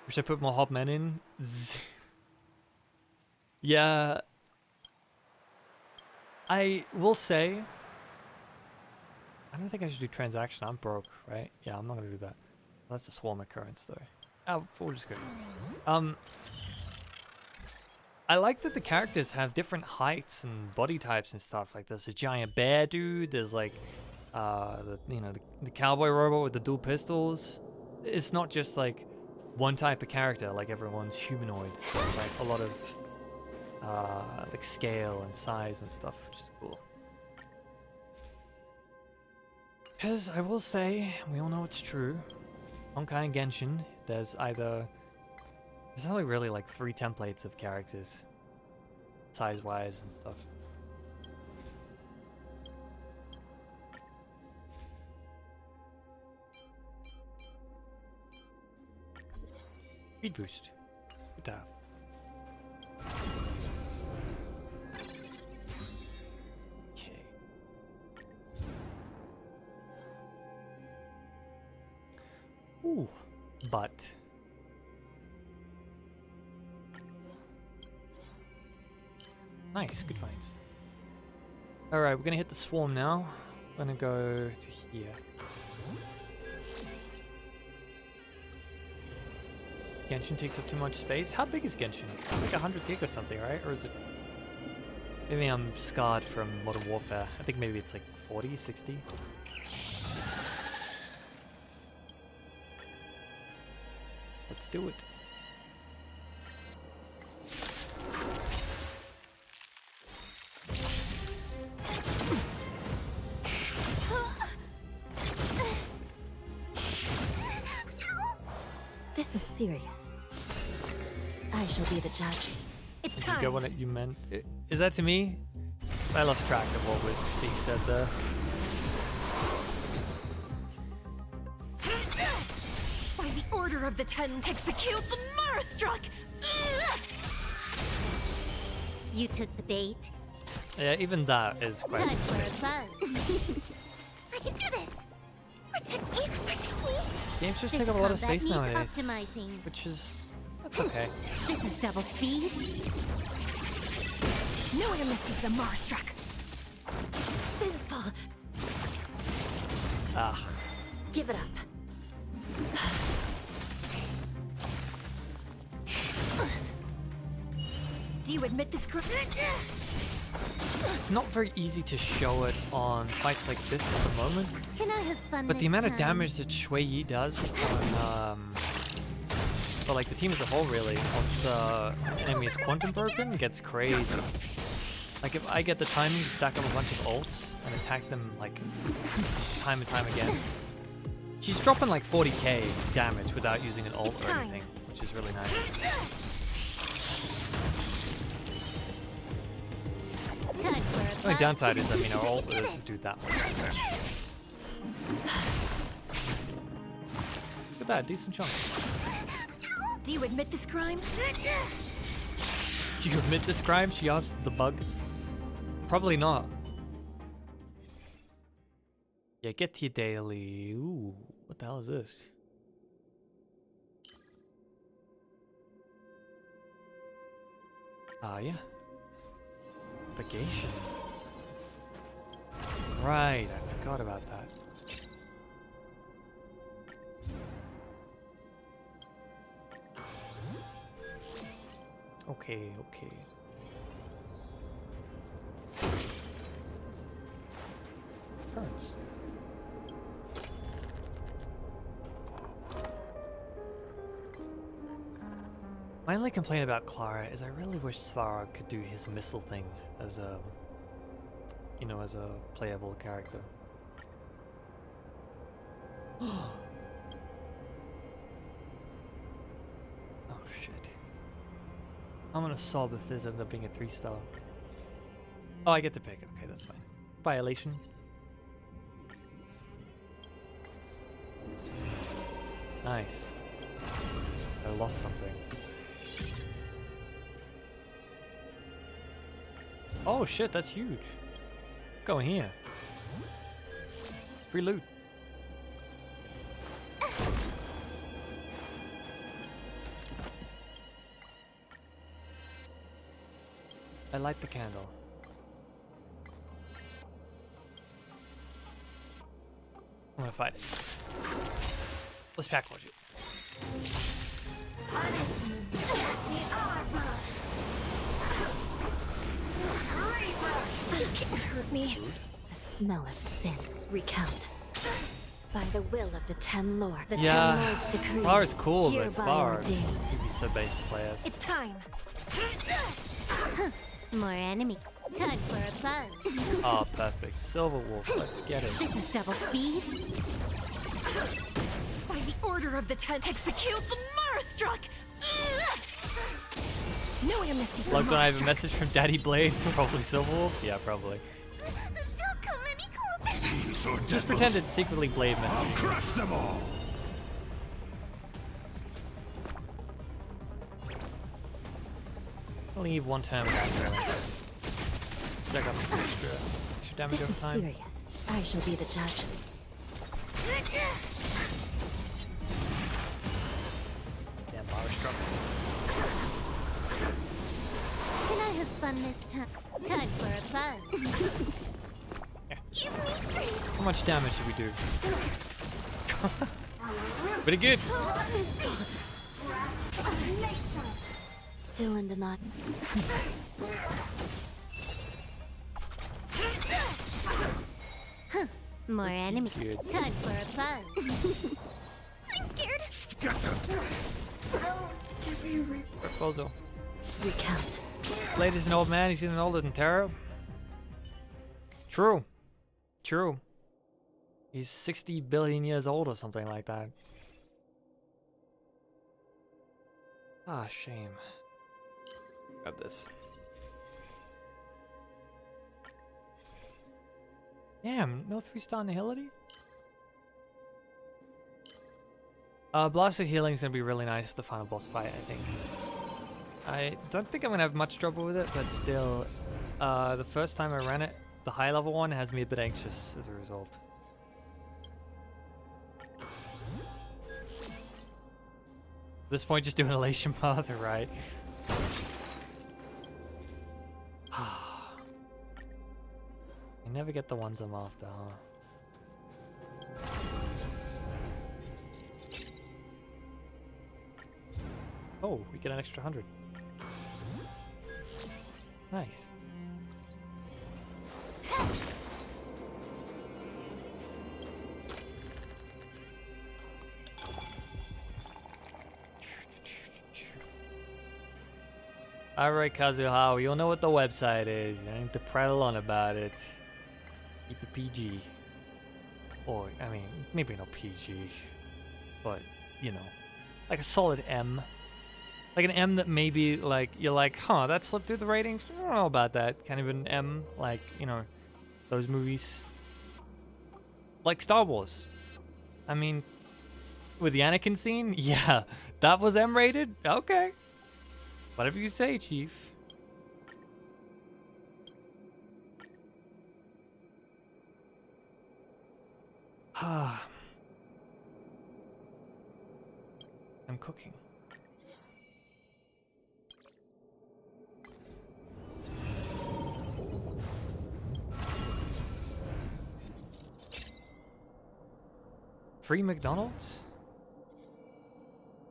Wish I put more hobmen in. Yeah. I will say, I don't think I should do transaction. I'm broke, right? Yeah, I'm not gonna do that. That's a swarm occurrence though. Oh, we'll just go. I like that the characters have different heights and body types and stuff. Like there's a giant bear dude. There's like, the cowboy robot with the dual pistols. It's not just like one type of character. Like everyone's humanoid. It's like a lot of like scale and size and stuff, which is cool. Because I will say, we all know it's true. Honkai and Genshin, there's only really like 3 templates of characters, size-wise and stuff. Speed boost. Good to have. Okay. Ooh, but nice, good finds. Alright, we're gonna hit the swarm now. We're gonna go to here. Genshin takes up too much space. How big is Genshin? It's like 100 gig or something, right? Or is it... Maybe I'm scarred from Modern Warfare. I think maybe it's like 40, 60. Let's do it. This is serious. I shall be the judge. It's Did time. you get what you meant? Is that to me? I lost track of what was being said there. By the order of the 10, execute the Marastruck! You took the bait. Yeah, even that is quite Time a for a space. buzz. I can do this! Protect me! Protect me! Games just This take up a lot of combat space needs nowadays, optimizing. which is... that's okay. This is double speed. No one misses the Marastruck. Sinful. Ah, Give it up. Do you admit this crime? it's not very easy to show it on fights like this at the moment, Can I have fun but the this amount of time? damage that xueyi does on, well, like the team as a whole really, once an enemy is quantum broken, gets crazy. Like if I get the timing to stack up a bunch of ults and attack them like time and time again, she's dropping like 40k damage without using an ult or anything, which is really nice. Time for a The only buzz. downside is, I mean, our ult doesn't do that much. Look at that, decent chunk. Do you admit this crime? Do you admit this crime? She asked the bug. Probably not. Yeah, get to your daily. Ooh, what the hell is this? Ah, yeah. Vacation. Right, I forgot about that. Okay, okay. Burns. My only complaint about Clara is I really wish Svara could do his missile thing as a, you know, as a playable character. Oh shit. I'm gonna sob if this ends up being a 3-star. Oh, I get to pick it. Okay, that's fine. Violation. Nice. I lost something. Oh shit, that's huge. Go in here. Free loot. I light the candle. I'm gonna fight it. Let's pack watch it. You can't hurt me. The smell of sin. Recount. By the will of the 10 Lords. The Yeah, 10 Lords decree. Svara's cool, but hereby Svara, ordained. he'd be so base to play as. It's time. More enemy. Time for a plunge. Oh, perfect. Silverwolf, let's get it. This is double speed. By the order of the 10, execute the Marstruck! No amnesty for Look, don't I have a Marstruck. message from Daddy Blades? Probably Silverwolf? Yeah, probably. Don't come any closer. These are Just devils. pretend it's secretly Blade I'll messaging. crush them all. I'll leave one turn without trailing. Stack up some extra damage This over is time. serious. I shall be the judge. Damn, bar struck. Can I have fun this time? Time for a plunge. Give me strength. How much damage did we do? Pretty good. Still in denial. More enemies. good. Time for a plunge. I'm scared. Scatter. Bozo. Recount. Blade is an old man, he's even older than Taro. True. True. He's 60 billion years old or something like that. Ah, shame. Grab this. Damn, no 3-star nihility? Blasted healing is gonna be really nice for the final boss fight, I think. I don't think I'm gonna have much trouble with it, but still, the first time I ran it, the high level one has me a bit anxious as a result. At this point, just doing Elation Path, right? I never get the ones I'm after, huh? Oh, we get an extra 100. Nice. Alright, Kazuhao, you'll know what the website is. You don't need to prattle on about it. Keep it PG. Or, I mean, maybe not PG. But, you know. Like a solid M. Like an M that maybe, like, you're like, huh, that slipped through the ratings? I don't know about that. Kind of an M, like, you know, those movies. Like Star Wars. I mean, with the Anakin scene, yeah, that was M-rated. Okay, whatever you say, Chief. I'm cooking. Free McDonald's?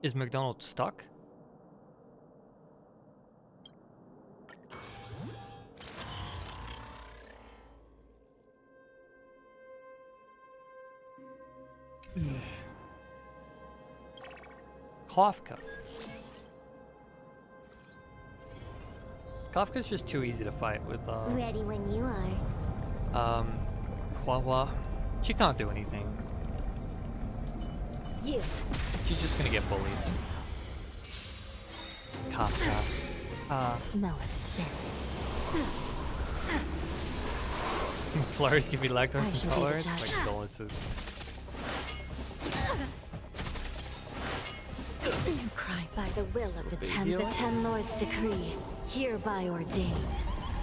Is McDonald's stuck? Kafka. Kafka's just too easy to fight with, Ready when you are. Huohuo. She can't do anything. Yield. She's just gonna get bullied. Kafka. Smell of sin. Flurries give me I lactose shall be the intolerance? judge. My condolences. Cry by the will of the Big ten. deal. The ten lords decree, hereby ordain.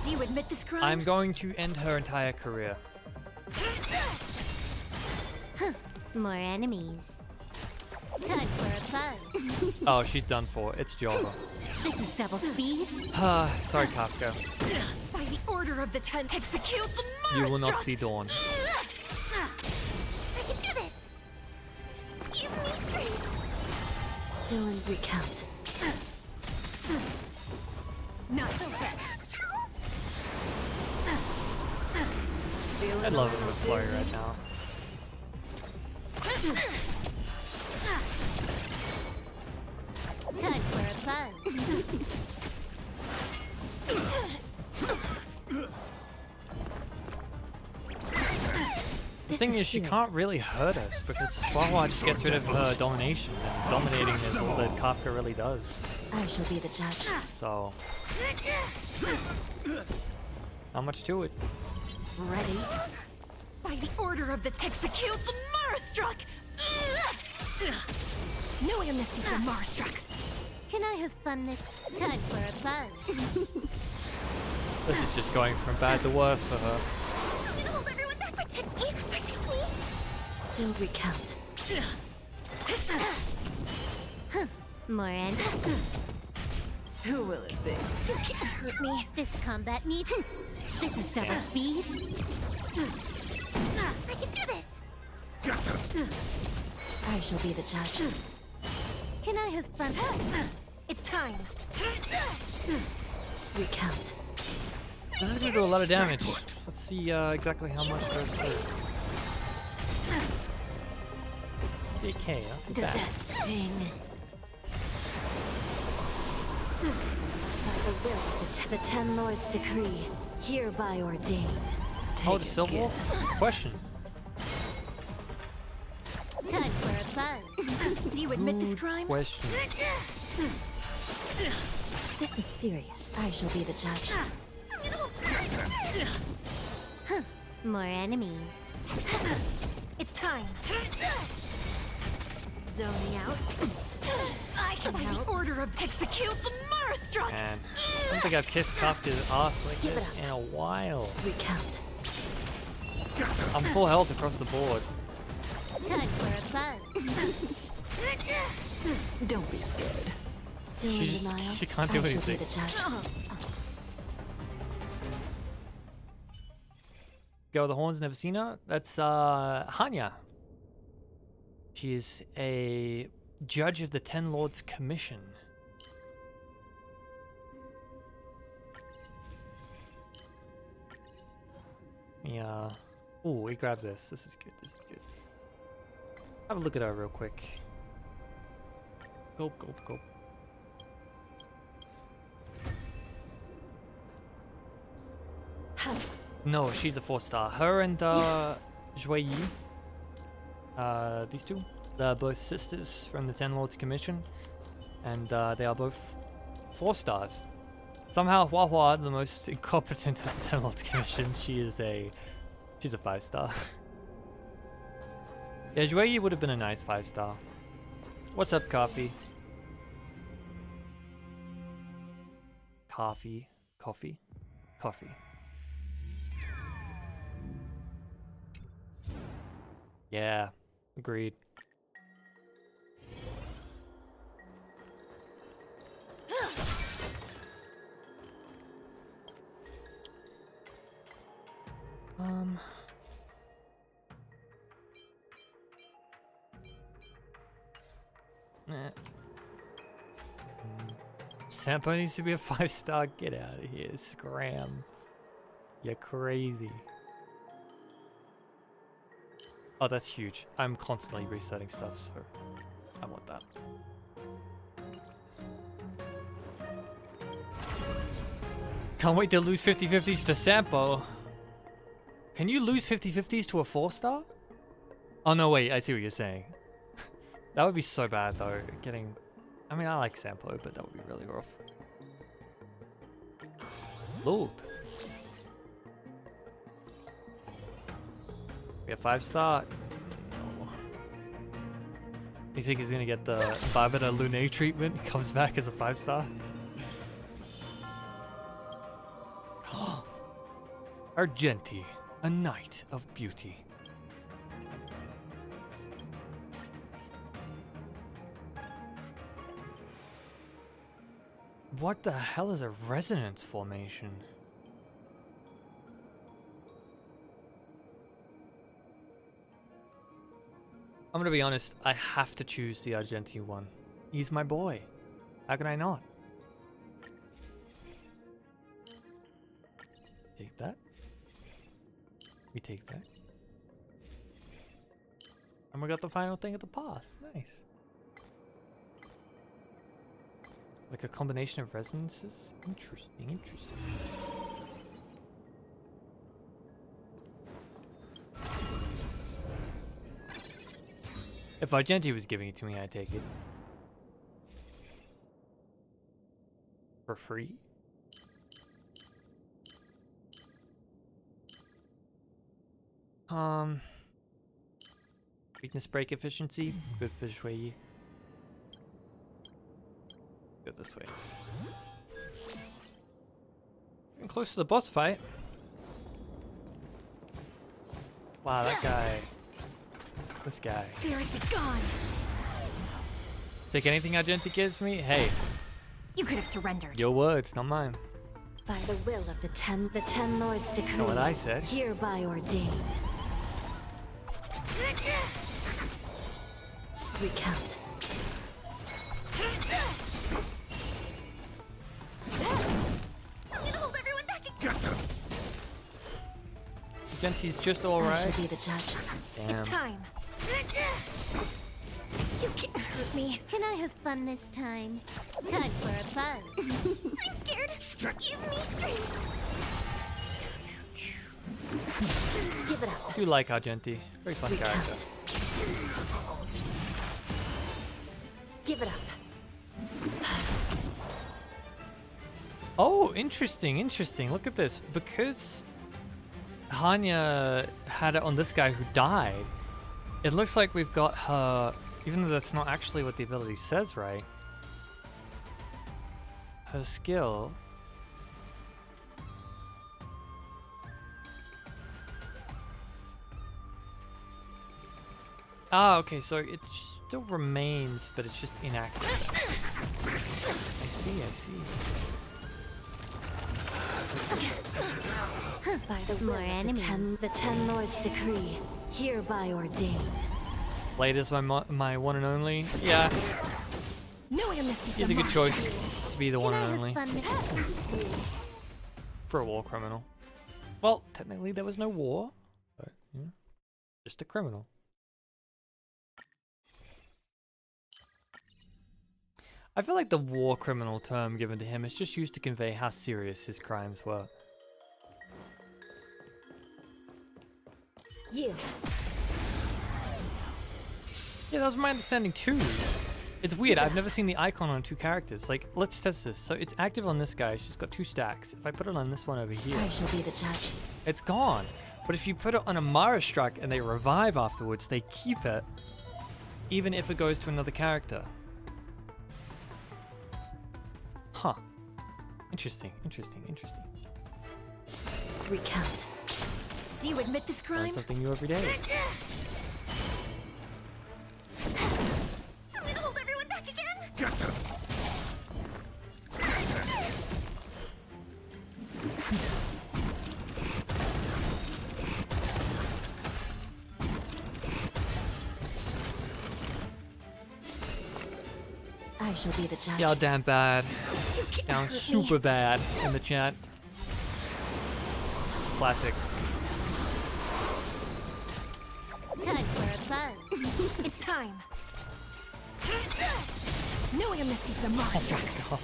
Do you admit this crime? I'm going to end her entire career. More enemies. Time for a fun. Oh, she's done for. It's Jova. This is double speed. Sorry, Kafka. By the order of the ten, execute the You will not Marastruck. see dawn. I can do this. Give me strength. Still in recount. Not so fast. I love it with Flurry right now. Time for a fun. The thing is, she can't really hurt us because Huohuo just gets rid of her domination, and dominating is all that Kafka really does. I shall be the judge. So, not much to it. Ready? By the order of the execute the Marastruck. No amnesty for Marastruck. Can I have fun this time for a fun? This is just going from bad to worse for her. I'm gonna hold everyone back. Protect me. Protect me. Still recount. More end. Who will it be? You can't hurt me. This combat need. This is double speed. I can do this. I shall be the judge. Can I have fun? It's time. Recount. This is gonna do a lot of damage. Let's see exactly how much goes through. DK, not too Does bad. that sting? By the will of the ten lords decree, hereby ordain. Oh, the Silverwolf? Question. Time for a fun. Do you admit this Good crime? question. This is serious. I shall be the judge. More enemies. It's time. Zoning out. I can by the order of execute the Marastruck. Man, I don't think I've kicked Kafka's ass like Give it this up. in a while. Recount. I'm full health across the board. Time for a fun. Don't be scared. Still She in just- denial. she can't do I shall anything. be the judge. Go the horns, never seen her. That's Hanya. She is a judge of the Ten Lords Commission. Yeah. Ooh, he grabs this. This is good. This is good. Have a look at her real quick. Gulp, gulp, gulp. No, she's a 4-star. Her and xueyi, these two, they're both sisters from the Ten Lords Commission, and they are both 4 stars. Somehow, Huohuo, the most incompetent of the Ten Lords Commission, she's a 5-star. Yeah, xueyi would have been a nice 5-star. What's up, Coffee? Coffee. Coffee. Coffee. Yeah, agreed. Sampo needs to be a 5-star. Get out of here, Scram. You're crazy. Oh, that's huge. I'm constantly resetting stuff, so I want that. Can't wait to lose 50-50s to Sampo. Can you lose 50-50s to a 4-star? Oh no, wait, I see what you're saying. That would be so bad though, getting... I mean, I like Sampo, but that would be really rough. Lord. We have 5-star. No. You think he's gonna get the Barbara Lune treatment? Comes back as a 5-star? Argenti, a knight of beauty. What the hell is a resonance formation? I'm gonna be honest, I have to choose the Argenti one. He's my boy. How can I not? Take that. We take that. And we got the final thing at the path. Nice. Like a combination of resonances? Interesting, interesting. If Argenti was giving it to me, I'd take it. For free? Weakness break efficiency, good for xueyi. Go this way. Getting close to the boss fight. Wow, that guy. This guy. Spirit is gone. Take anything Argenti gives me? Hey. You could have surrendered. Your words, not mine. By the will of the ten lords decree. Know what I said? Hereby ordained. Recount. Hold everyone back and Get them! Argenti's just I alright. shall be the judge. Damn. it's time. You can't hurt me. Can I have fun this time? Time for a buzz. I'm scared. Give me strength. Give it up. I do like Argenti. Very fun character. Recount. Give it up. Oh, interesting, interesting. Look at this. Because Hanya had it on this guy who died, it looks like we've got her, even though that's not actually what the ability says, right? Her skill. Ah, okay, so it still remains, but it's just inactive. I see, I see. By the will of the ten lords decree, hereby ordained. Latest, my one and only. Yeah, No amnesty. he's a good choice to be the Can one I and have only fun this for a war criminal. Well, technically there was no war, but yeah, just a criminal. I feel like the war criminal term given to him is just used to convey how serious his crimes were. Yield. Yeah, that was my understanding too. It's weird, I've never seen the icon on two characters. Like, let's test this. So it's active on this guy, she's got 2 stacks. If I put it on this one over here, I shall be the judge. it's gone. But if you put it on a Mara struck and they revive afterwards, they keep it, even if it goes to another character. Huh. Interesting, interesting, interesting. Recount. Do you admit this crime? Learn something new every day. I'm gonna hold everyone back again. Get them! I shall be the judge. Y'all damn bad. You can't Down hurt me. super bad in the chat. Classic. Time for a buzz. It's time. Knowing a misty's the monster. God.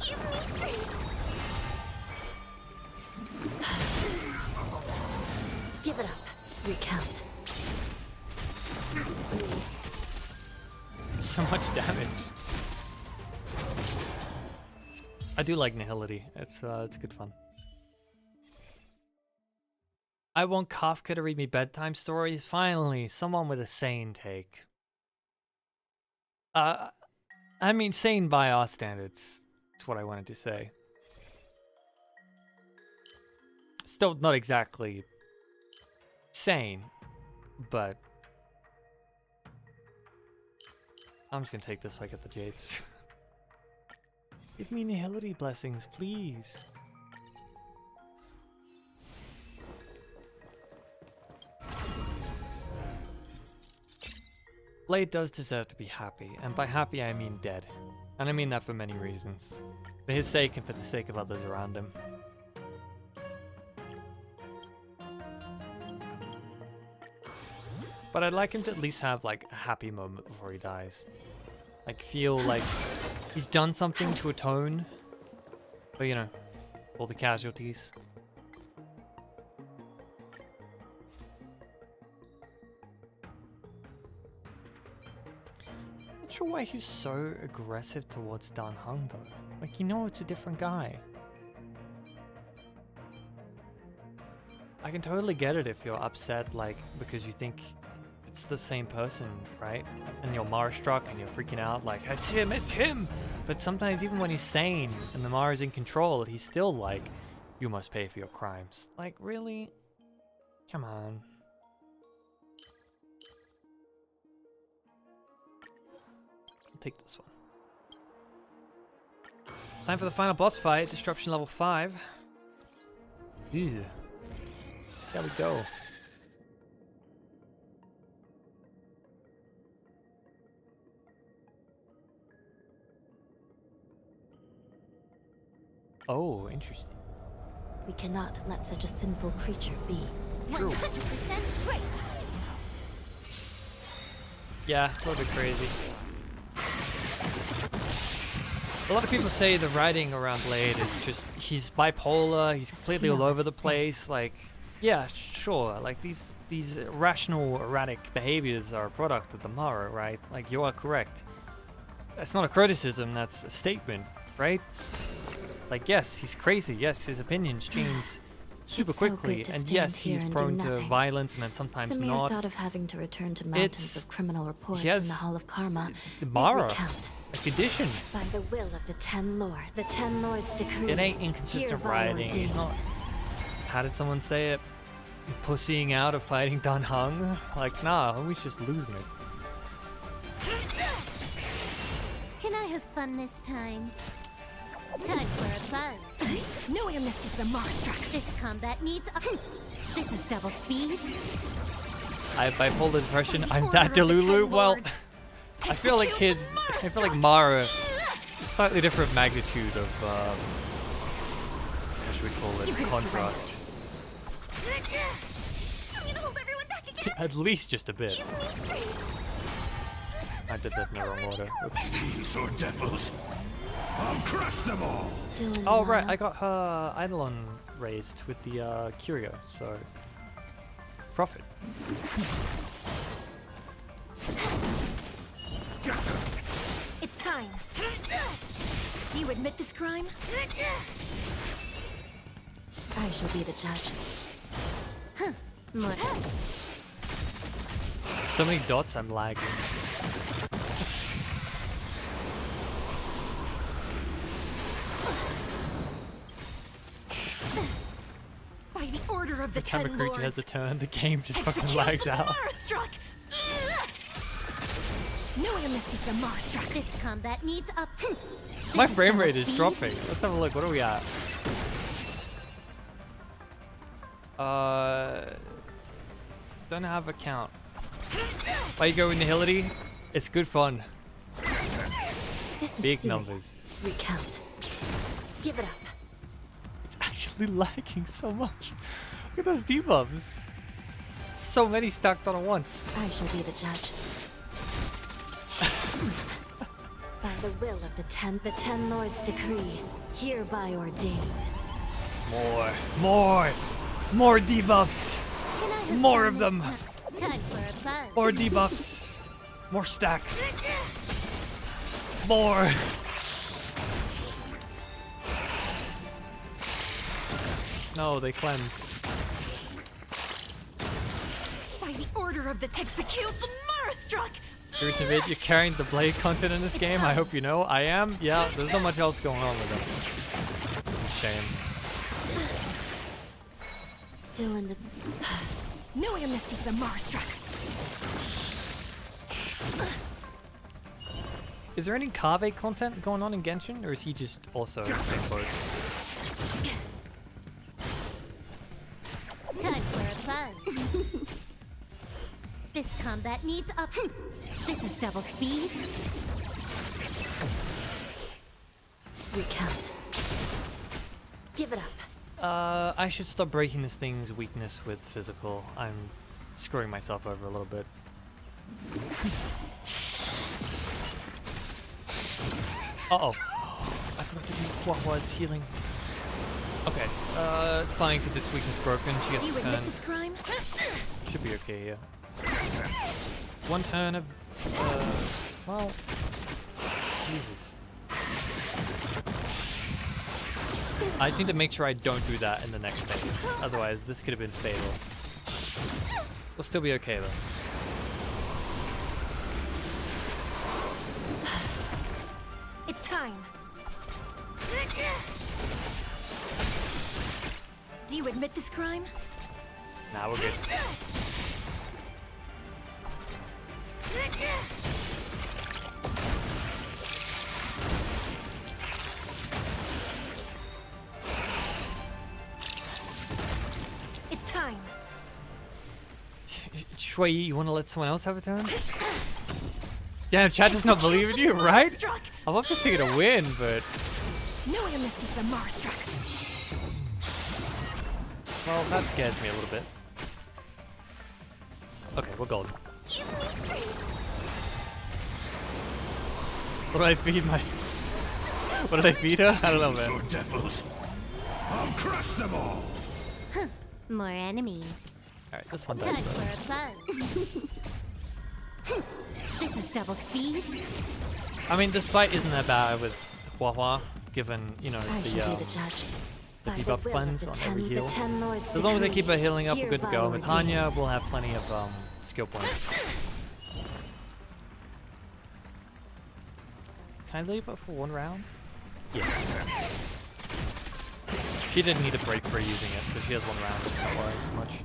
Give me strength. Give it up. Recount. So much damage. I do like Nihility. It's good fun. I want Kafka to read me bedtime stories. Finally, someone with a sane take. I mean, sane by our standards. That's what I wanted to say. Still not exactly sane, but I'm just gonna take this so I get the jades. Give me Nihility blessings, please. Blade does deserve to be happy, and by happy I mean dead. And I mean that for many reasons. For his sake and for the sake of others around him. But I'd like him to at least have like a happy moment before he dies. Like feel like he's done something to atone for, you know, all the casualties. Not sure why he's so aggressive towards Dan Heng though. Like, you know it's a different guy. I can totally get it if you're upset, like, because you think it's the same person, right? And you're Mara struck and you're freaking out like, it's him, it's him! But sometimes even when he's sane and the Mara's in control, he's still like, you must pay for your crimes. Like, really? Come on. I'll take this one. Time for the final boss fight, Disruption level 5. Ew. There we go. Oh, interesting. We cannot let such a sinful creature be. True. 100% right. Yeah, a little bit crazy. A lot of people say the writing around Blade is just, he's bipolar, he's completely all over the place, like, yeah, sure, like these irrational, erratic behaviors are a product of the Mara, right? Like, you are correct. That's not a criticism, that's a statement, right? Like, yes, he's crazy, yes, his opinions change super It's so quickly, good to and stand yes, here he's and do prone to nothing. violence and then sometimes The mere not. thought of having to return to mountains of criminal reports in yes, the Hall of Karma. the we Mara, recount. a condition. By the will of the Ten Lord, the Ten Lords decree. It ain't inconsistent hereby writing. It's ordained. not. How did someone say it? Pussying out of fighting Dan Heng? Like, nah, homie's just losing it. Can I have fun this time? Time for a buzz. Knowing a misty's the monster. This combat needs a... This is double speed. I have bipolar depression. I'm Order that of the Delulu. Ten Well, Lords. I feel like his. I feel like Mara, slightly different magnitude of. How should we call it? Contrast. I'm gonna hold everyone back again. At least just a bit. Give me strength. I did that in the wrong order. Oops. These are devils. I'll crush them all. Still in Oh right, love. I got her Eidolon raised with the Curio, so profit. Get them. It's time. Do you admit this crime? I shall be the judge. Huh. More. So many dots, I'm lagging. By the order of the Every time a Ten creature Lords, has a turn, the game just fucking execute lags the out. Marstruck! No way to mystic the Marstruck. This combat needs up. My This frame double rate is speed. dropping. Let's have a look. What are we at? Don't have a count. Why you go in nihility? It's good fun. This is Big serious. numbers. Recount. Give it up. It's actually lagging so much. Look at those debuffs. So many stacked on at once. I shall be the judge. By the will of the Ten Lords decree, hereby ordained. More debuffs. Can I have More fun of this them. Time for a buzz. More debuffs. More stacks. More. No, they cleansed. By the order of the execute the Marstruck! You're carrying the blade content in this game. I hope you know. I am. Yeah, there's not much else going on with them. It's a shame. Still in the. No way to mystic the Marstruck. Is there any Kave content going on in Genshin, or is he just also in the same boat? Time for a buzz. This combat needs up. This is double speed. Recount. Give it up. I should stop breaking this thing's weakness with physical. I'm screwing myself over a little bit. Uh-oh. I forgot to do what was healing. Okay, it's fine because its weakness broken. She gets You a admit turn. this crime? Should be okay here. One turn of, well, Jesus. I just need to make sure I don't do that in the next phase. Otherwise, this could have been fatal. We'll still be okay though. It's time. Do you admit this crime? Nah, we're good. It's time. Xueyi, you want to let someone else have a turn? Damn, chat does not believe in you, right? Marstruck! I'd love to see it a win, but No way to mystic the Marstruck. well, that scares me a little bit. Okay, we're golden. Give me strength. What did I feed my? What did I feed her? I don't know, So man. devils. I'll crush them all. More enemies. All right, this one Time does for this. a buzz. This is double speed. I mean, this fight isn't that bad with huohuo, given you know I the shall be the judge. the By debuff will of cleanse the on ten- every the heal. Ten Lords As long as I decree, keep her healing up, we're good to go. And with hereby Hanya, we'll have plenty of skill points. Can I leave her for one round? Yeah. She didn't need a break for using it, so she has one round. Don't worry too much.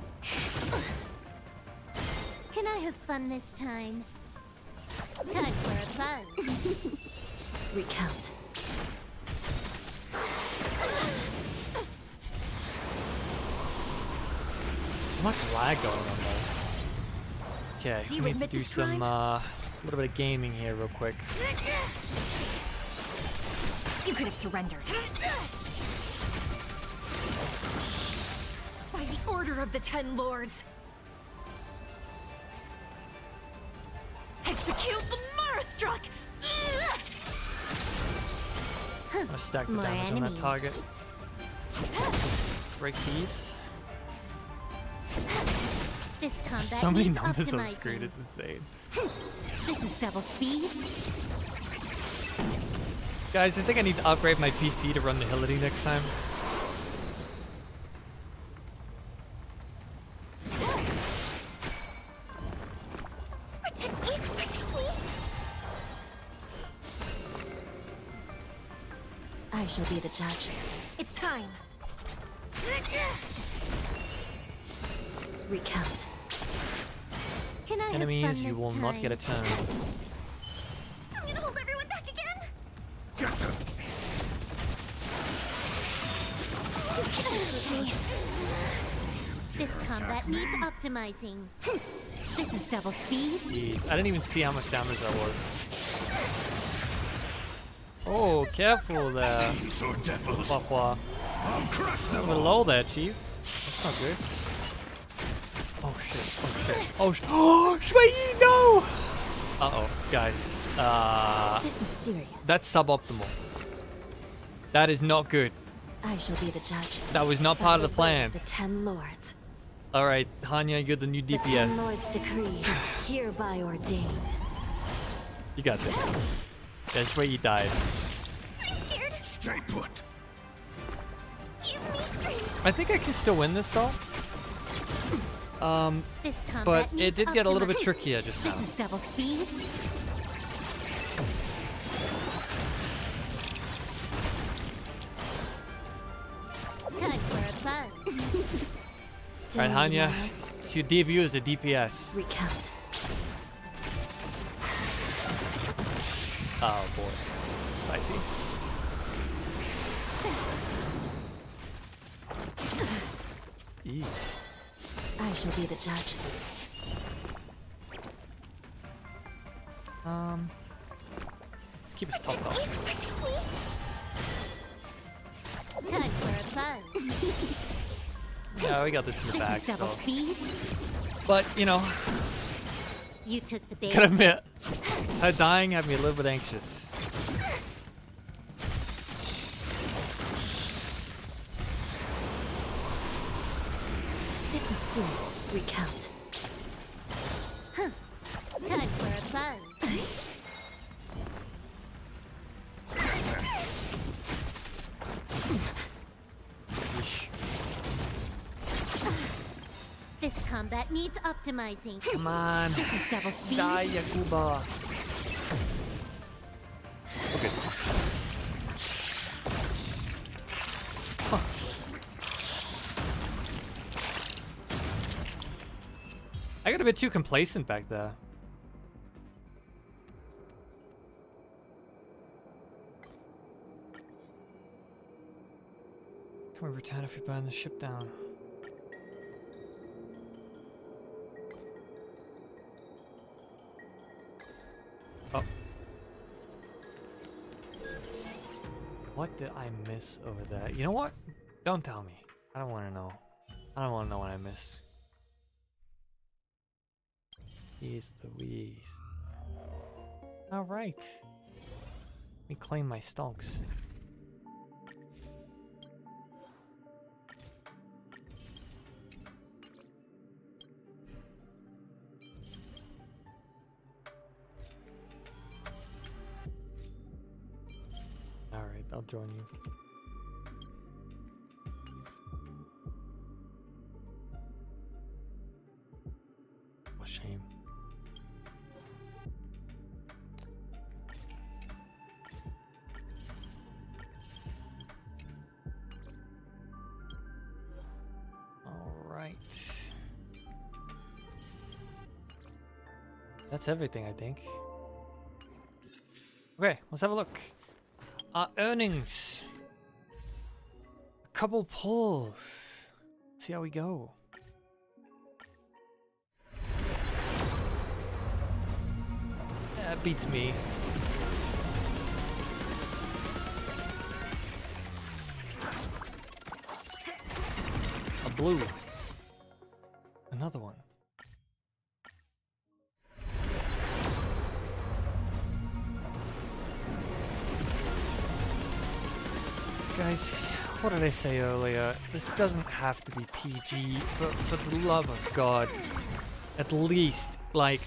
Can I have fun this time? Time for a buzz. Recount. So much lag going on though. Okay, Do we you need to admit do this some crime? little bit of gaming here real quick. You could have surrendered. By the order of the Ten Lords. Execute the Marstruck! I'll stack the More damage on that enemies. target. Break these. This combat So many needs numbers on the optimizing. screen, it's insane. This is double speed. Guys, I think I need to upgrade my PC to run Nihility next time. shall be the judge. It's time. Recount. Can I have Enemies, fun you this will time? not get a turn. I'm gonna hold everyone back again. Get them! This combat needs optimizing. This is double speed. Jeez, I didn't even see how much damage that was. Oh, careful there. So devils! Papa. I'll crush A them little all! low there, Chief. That's not good. Oh shit, oh shit, oh shit. Oh, xueyi, no! Uh-oh, guys. This is serious. That's suboptimal. That is not good. I shall be the judge. That was not part of the plan. The 10 lords. Alright, Hanya, you're the new The 10 DPS. lords decree, hereby ordained. You got this. Yeah, xueyi died. I'm scared. Stay put! Give me strength. I think I can still win this though. This combat But it needs did get a little bit optimi- trickier just now. This is double speed. Time for a buzz. Still Alright, Hanya, alive? it's your debut as a DPS. Recount. Oh boy, spicy. Eee. I shall be the judge. Let's keep his top off. Time for a buzz. Yeah, we got this in the This bag. is double So. speed. But you know, You took the bait. gotta admit, her dying had me a little bit anxious. This is serious. Recount. Time for a buzz. Yeesh. This combat needs optimizing. Come on, This is double speed. die, Yakuba. Okay. Huh. I got a bit too complacent back there. Can we return if we burn the ship down? Oh. What did I miss over there? You know what? Don't tell me. I don't want to know. I don't want to know what I missed. Jeez Louise. Alright. Let me claim my stonks. Alright, I'll join you. What a shame. Alright. That's everything, I think. Okay, let's have a look. Our earnings. A couple pulls. See how we go. That beats me. A blue. Another one. Guys, what did I say earlier? This doesn't have to be PG, but for the love of God, at least, like,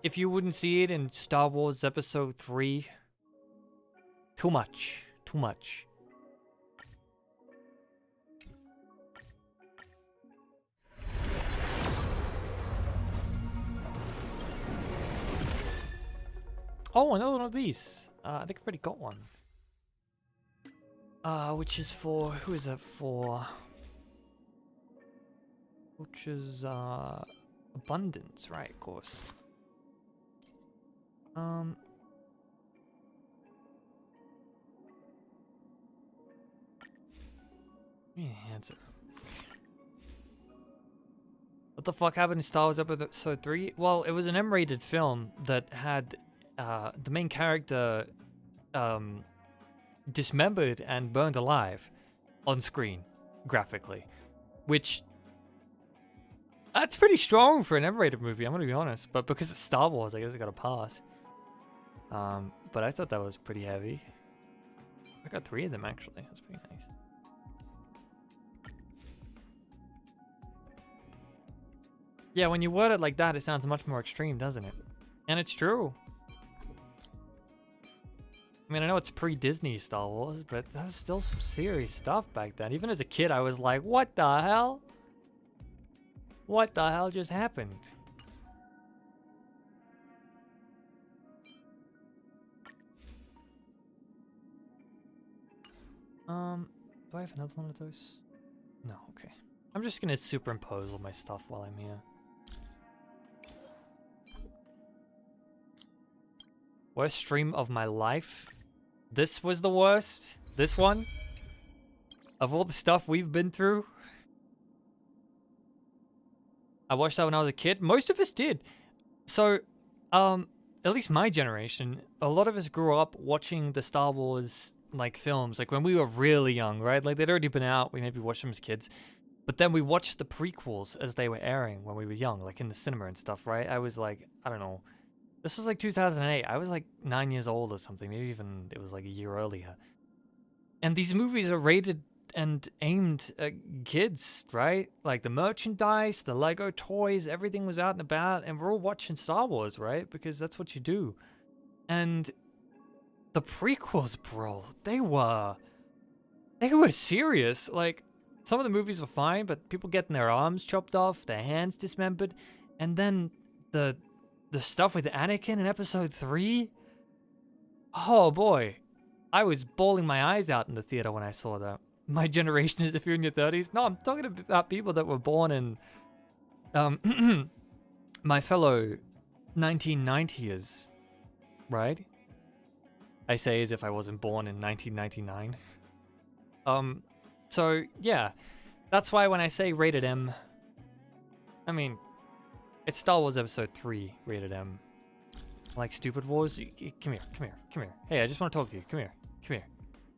if you wouldn't see it in Star Wars Episode 3, too much. Too much. Oh, another one of these. I think I've already got one. Which is for, who is that for? Which is, abundance, right, of course. Answer. What the fuck happened in Star Wars Episode 3? Well, it was an M-rated film that had the main character dismembered and burned alive on screen, graphically. Which, that's pretty strong for an M-rated movie, I'm gonna be honest. But because it's Star Wars, I guess it got a pass. But I thought that was pretty heavy. I got 3 of them, actually. That's pretty nice. Yeah, when you word it like that, it sounds much more extreme, doesn't it? And it's true. I mean, I know it's pre-Disney Star Wars, but that was still some serious stuff back then. Even as a kid, I was like, what the hell? What the hell just happened? Do I have another one of those? No, okay. I'm just gonna superimpose all my stuff while I'm here. Worst stream of my life? This was the worst? This one? Of all the stuff we've been through? I watched that when I was a kid. Most of us did. So, at least my generation, a lot of us grew up watching the Star Wars, like, films, like, when we were really young, right? Like, they'd already been out, we maybe watched them as kids. But then we watched the prequels as they were airing when we were young, like, in the cinema and stuff, right? I was like, I don't know. This was like 2008. I was like 9 years old or something. Maybe even it was like a year earlier. And these movies are rated and aimed at kids, right? Like the merchandise, the Lego toys, everything was out and about. And we're all watching Star Wars, right? Because that's what you do. And the prequels, bro, they were serious. Like, some of the movies were fine, but people getting their arms chopped off, their hands dismembered. And then the stuff with Anakin in Episode 3? Oh boy. I was bawling my eyes out in the theater when I saw that. My generation is if you're in your 30s. No, I'm talking about people that were born in... my fellow 1990ers. Right? I say as if I wasn't born in 1999. So, yeah. That's why when I say rated M... I mean... It's Star Wars Episode 3, rated M. Like Stupid Wars? Come here, come here, come here. Hey, I just want to talk to you. Come here, come here,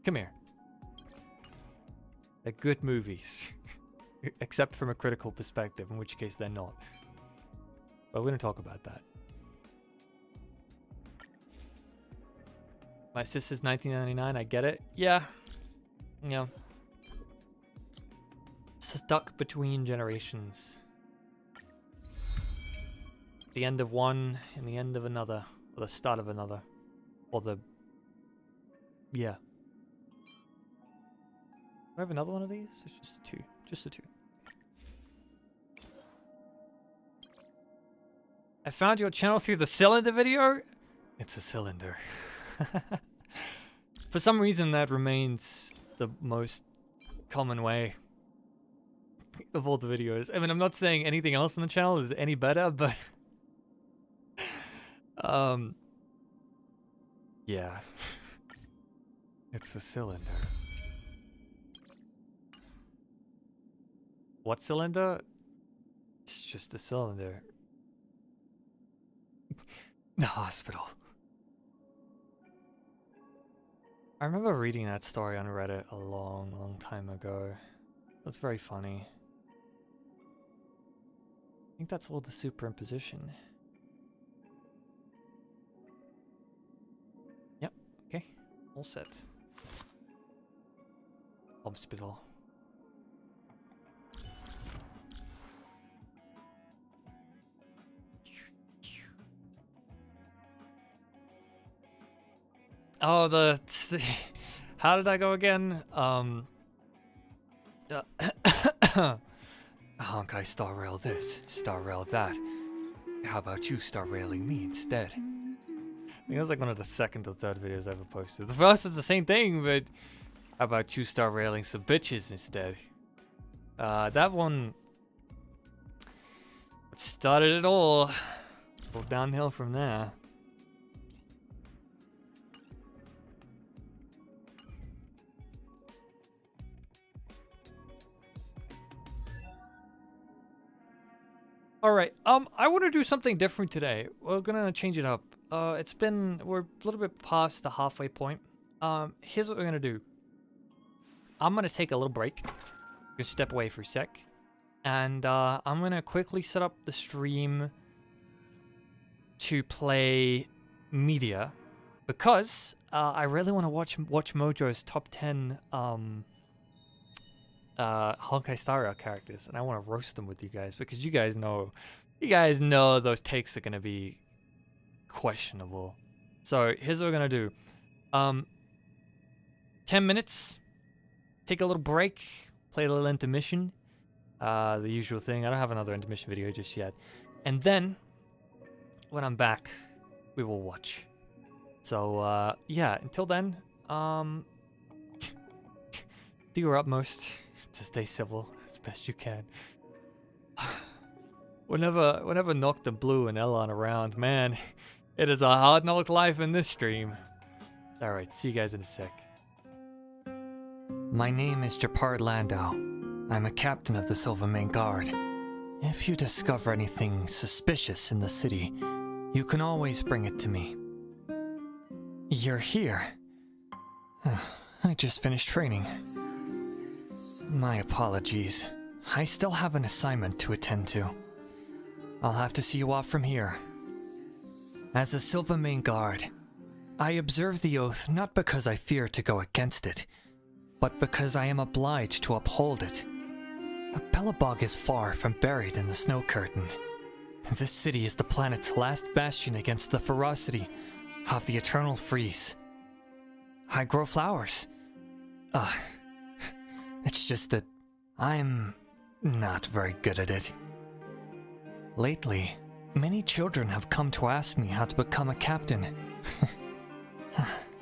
come here. They're good movies. Except from a critical perspective, in which case they're not. But we're going to talk about that. My sister's 1999, I get it. Yeah. Yeah. Stuck between generations. The end of one and the end of another, or the start of another, or the... Yeah. Do I have another one of these? It's just the two. Just the two. I found your channel through the cylinder video? It's a cylinder. For some reason, that remains the most common way of all the videos. I mean, I'm not saying anything else on the channel is any better, but... Yeah. It's a cylinder. What cylinder? It's just a cylinder. The hospital. I remember reading that story on Reddit a long, long time ago. That's very funny. I think that's all the superimposition. Yep, okay. All set. Hospital. Oh, how did I go again? Honkai star rail this, star rail that. How about you star railing me instead? I think it was like one of the second or third videos I ever posted. The first is the same thing, but How about 2-star railing some bitches instead? That one started it all. Go downhill from there. All right. I want to do something different today. We're gonna change it up. We're a little bit past the halfway point. Here's what we're gonna do. I'm gonna take a little break. Gonna step away for a sec, and I'm gonna quickly set up the stream to play media because I really want to watch Mojo's top 10 Honkai Star Rail characters, and I want to roast them with you guys because you guys know those takes are gonna be questionable. So here's what we're gonna do. 10 minutes. Take a little break. Play a little intermission. The usual thing. I don't have another intermission video just yet. And then when I'm back, we will watch. So yeah. Until then, do your utmost to stay civil as best you can. Whenever Noct and Blue and Elon around, man, it is a hard knock life in this stream. All right, see you guys in a sec. My name is Japard Landau. I'm a captain of the Silvermane Guard. If you discover anything suspicious in the city, you can always bring it to me. You're here. I just finished training. My apologies. I still have an assignment to attend to. I'll have to see you off from here. As a Silvermane Guard, I observe the oath not because I fear to go against it, but because I am obliged to uphold it. Belobog is far from buried in the snow curtain. This city is the planet's last bastion against the ferocity of the eternal freeze. I grow flowers. It's just that I'm not very good at it. Lately, many children have come to ask me how to become a captain.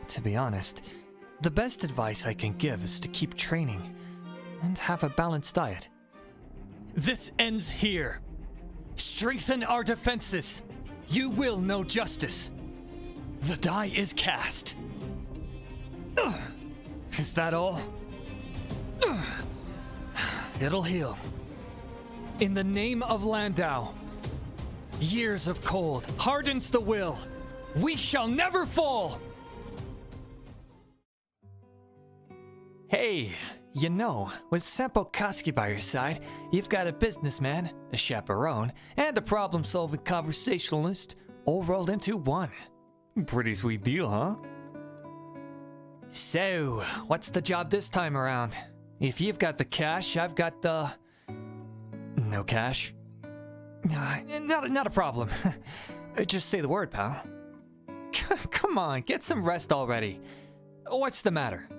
To be honest, the best advice I can give is to keep training and have a balanced diet. This ends here. Strengthen our defenses. You will know justice. The die is cast. Is that all? It'll heal. In the name of Landau, years of cold hardens the will. We shall never fall. Hey, you know, with Sampo Koski by your side, you've got a businessman, a chaperone, and a problem-solving conversationalist all rolled into one. Pretty sweet deal, huh? So, what's the job this time around? If you've got the cash, I've got the... No cash? Not a problem. Just say the word, pal. Come on, get some rest already. What's the matter?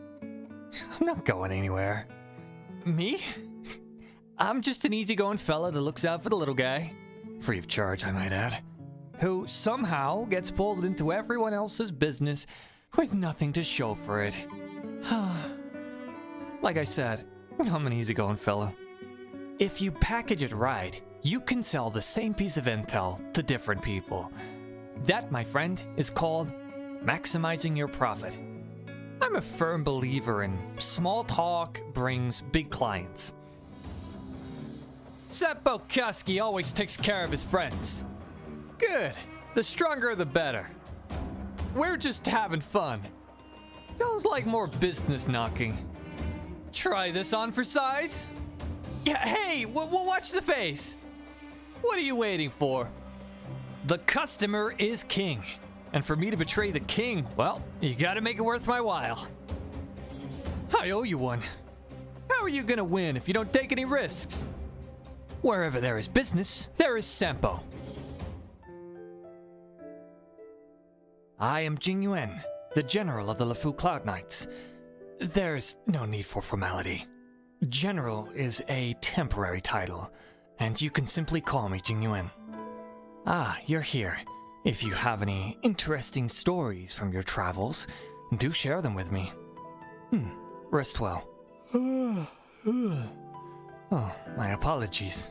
I'm not going anywhere. Me? I'm just an easygoing fella that looks out for the little guy. Free of charge, I might add. Who somehow gets pulled into everyone else's business with nothing to show for it. Like I said, I'm an easygoing fella. If you package it right, you can sell the same piece of intel to different people. That, my friend, is called maximizing your profit. I'm a firm believer in small talk brings big clients. Sampo Koski always takes care of his friends. Good. The stronger the better. We're just having fun. Sounds like more business knocking. Try this on for size? Yeah, hey, watch the face. What are you waiting for? The customer is king. And for me to betray the king, well, you gotta make it worth my while. I owe you one. How are you gonna win if you don't take any risks? Wherever there is business, there is Sampo. I am Jing Yuan, the general of the LeFou Cloud Knights. There's no need for formality. General is a temporary title, and you can simply call me Jing Yuan. Ah, you're here. If you have any interesting stories from your travels, do share them with me. Rest well. Oh, my apologies.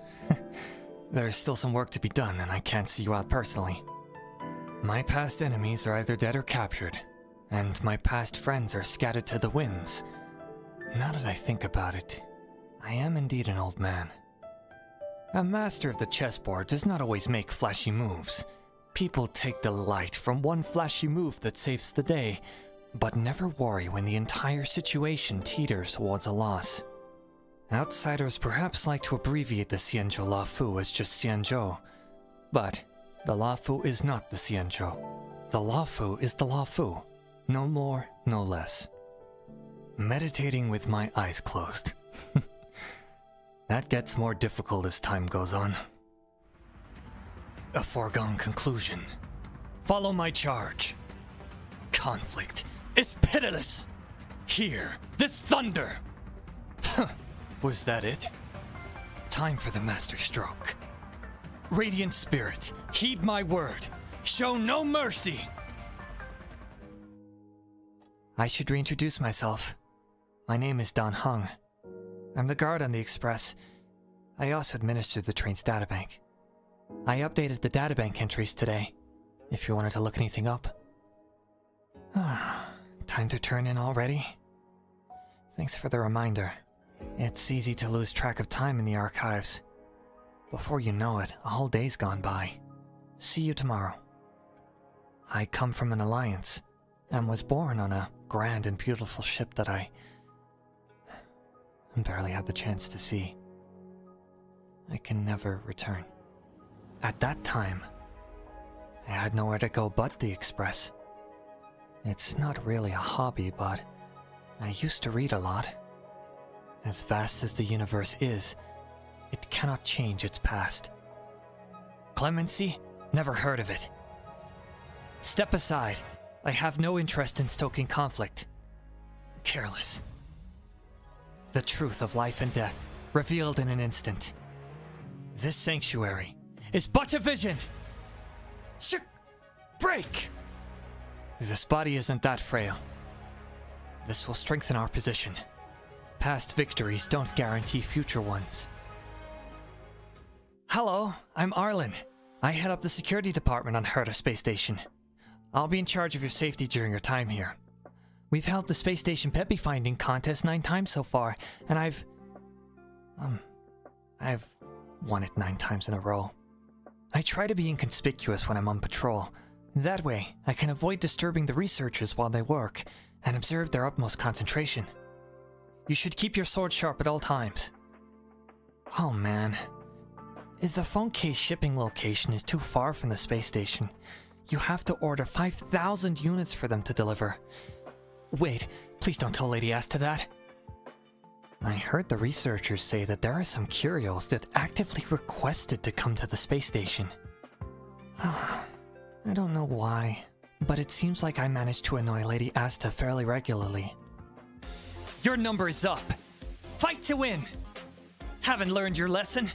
There's still some work to be done, and I can't see you out personally. My past enemies are either dead or captured, and my past friends are scattered to the winds. Now that I think about it, I am indeed an old man. A master of the chessboard does not always make flashy moves. People take delight from one flashy move that saves the day, but never worry when the entire situation teeters towards a loss. Outsiders perhaps like to abbreviate the Xianzhou Lafu as just Xianzhou, but the Lafu is not the Xianzhou. The Lafu is the Lafu, no more, no less. Meditating with my eyes closed. That gets more difficult as time goes on. A foregone conclusion. Follow my charge. Conflict is pitiless. Hear this thunder. Was that it? Time for the master stroke. Radiant spirit, heed my word. Show no mercy. I should reintroduce myself. My name is Don Hung. I'm the guard on the express. I also administer the train's databank. I updated the databank entries today, if you wanted to look anything up. Time to turn in already? Thanks for the reminder. It's easy to lose track of time in the archives. Before you know it, a whole day's gone by. See you tomorrow. I come from an alliance, and was born on a grand and beautiful ship that I barely had the chance to see. I can never return. At that time, I had nowhere to go but the Express. It's not really a hobby, but I used to read a lot. As vast as the universe is, it cannot change its past. Clemency? Never heard of it. Step aside. I have no interest in stoking conflict. Careless. The truth of life and death, revealed in an instant. This sanctuary is but a vision! Break! This body isn't that frail. This will strengthen our position. Past victories don't guarantee future ones. Hello, I'm Arlen. I head up the security department on Herta Space Station. I'll be in charge of your safety during your time here. We've held the Space Station Peppy finding contest 9 times so far, and I've won it 9 times in a row. I try to be inconspicuous when I'm on patrol. That way, I can avoid disturbing the researchers while they work, and observe their utmost concentration. You should keep your sword sharp at all times. Oh man. The phone case shipping location is too far from the space station. You have to order 5,000 units for them to deliver. Wait, please don't tell Lady Asta that. I heard the researchers say that there are some curios that actively requested to come to the space station. I don't know why, but it seems like I managed to annoy Lady Asta fairly regularly. Your number is up. Fight to win. Haven't learned your lesson?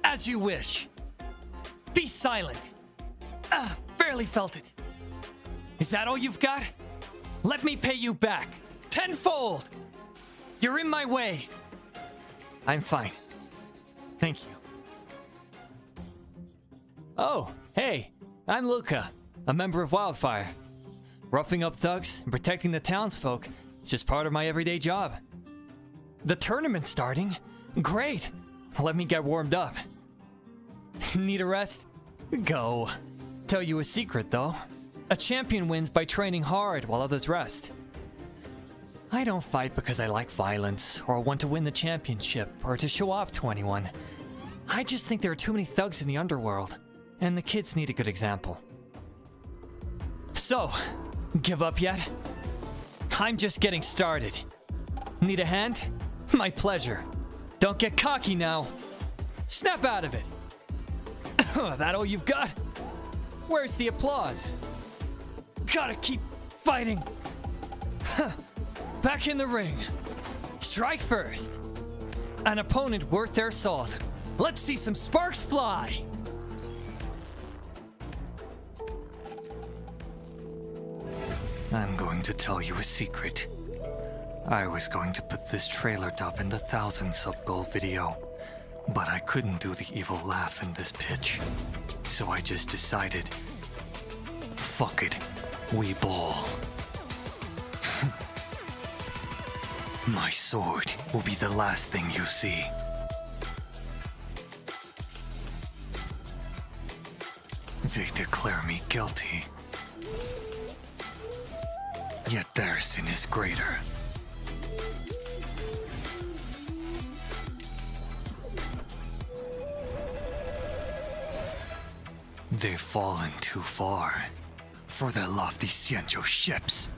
As you wish. Be silent. Barely felt it. Is that all you've got? Let me pay you back. 10-fold. You're in my way. I'm fine. Thank you. Oh, hey. I'm Luca, a member of Wildfire. Roughing up thugs and protecting the townsfolk is just part of my everyday job. The tournament's starting? Great! Let me get warmed up. Need a rest? Go. Tell you a secret, though. A champion wins by training hard while others rest. I don't fight because I like violence, or want to win the championship, or to show off to anyone. I just think there are too many thugs in the underworld, and the kids need a good example. So, give up yet? I'm just getting started. Need a hand? My pleasure. Don't get cocky now. Snap out of it. That all you've got? Where's the applause? Gotta keep fighting. Back in the ring. Strike first. An opponent worth their salt. Let's see some sparks fly. I'm going to tell you a secret. I was going to put this trailer dub in the 1,000 sub goal video, but I couldn't do the evil laugh in this pitch. So I just decided, fuck it, we ball. My sword will be the last thing you see. They declare me guilty. Yet their sin is greater. They've fallen too far for their lofty Xianzhou ships.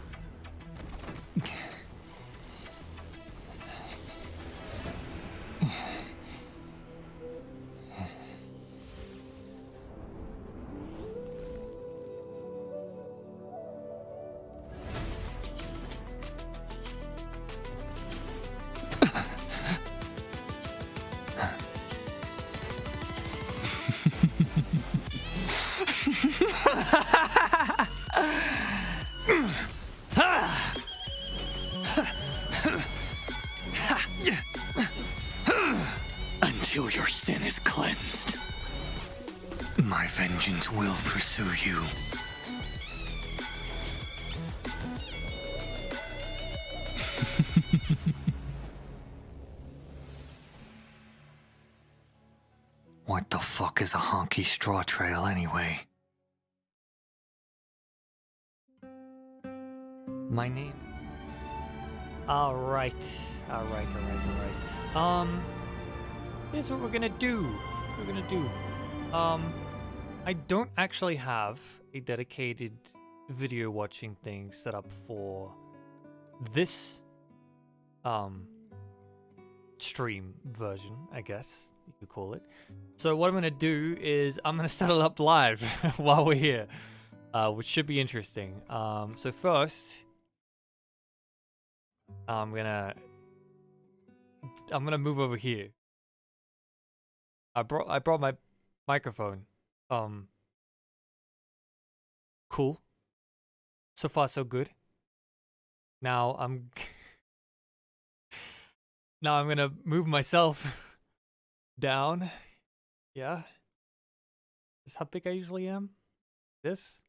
Until your sin is cleansed, my vengeance will pursue you. What the fuck is a honky straw trail anyway? My name? Alright. Here's what we're gonna do. I don't actually have a dedicated video watching thing set up for this stream version, I guess you could call it. So what I'm gonna do is I'm gonna set it up live while we're here, which should be interesting. So first, I'm gonna move over here. I brought my microphone. Cool. So far so good. Now I'm gonna move myself down. Yeah. This is how big I usually am. This.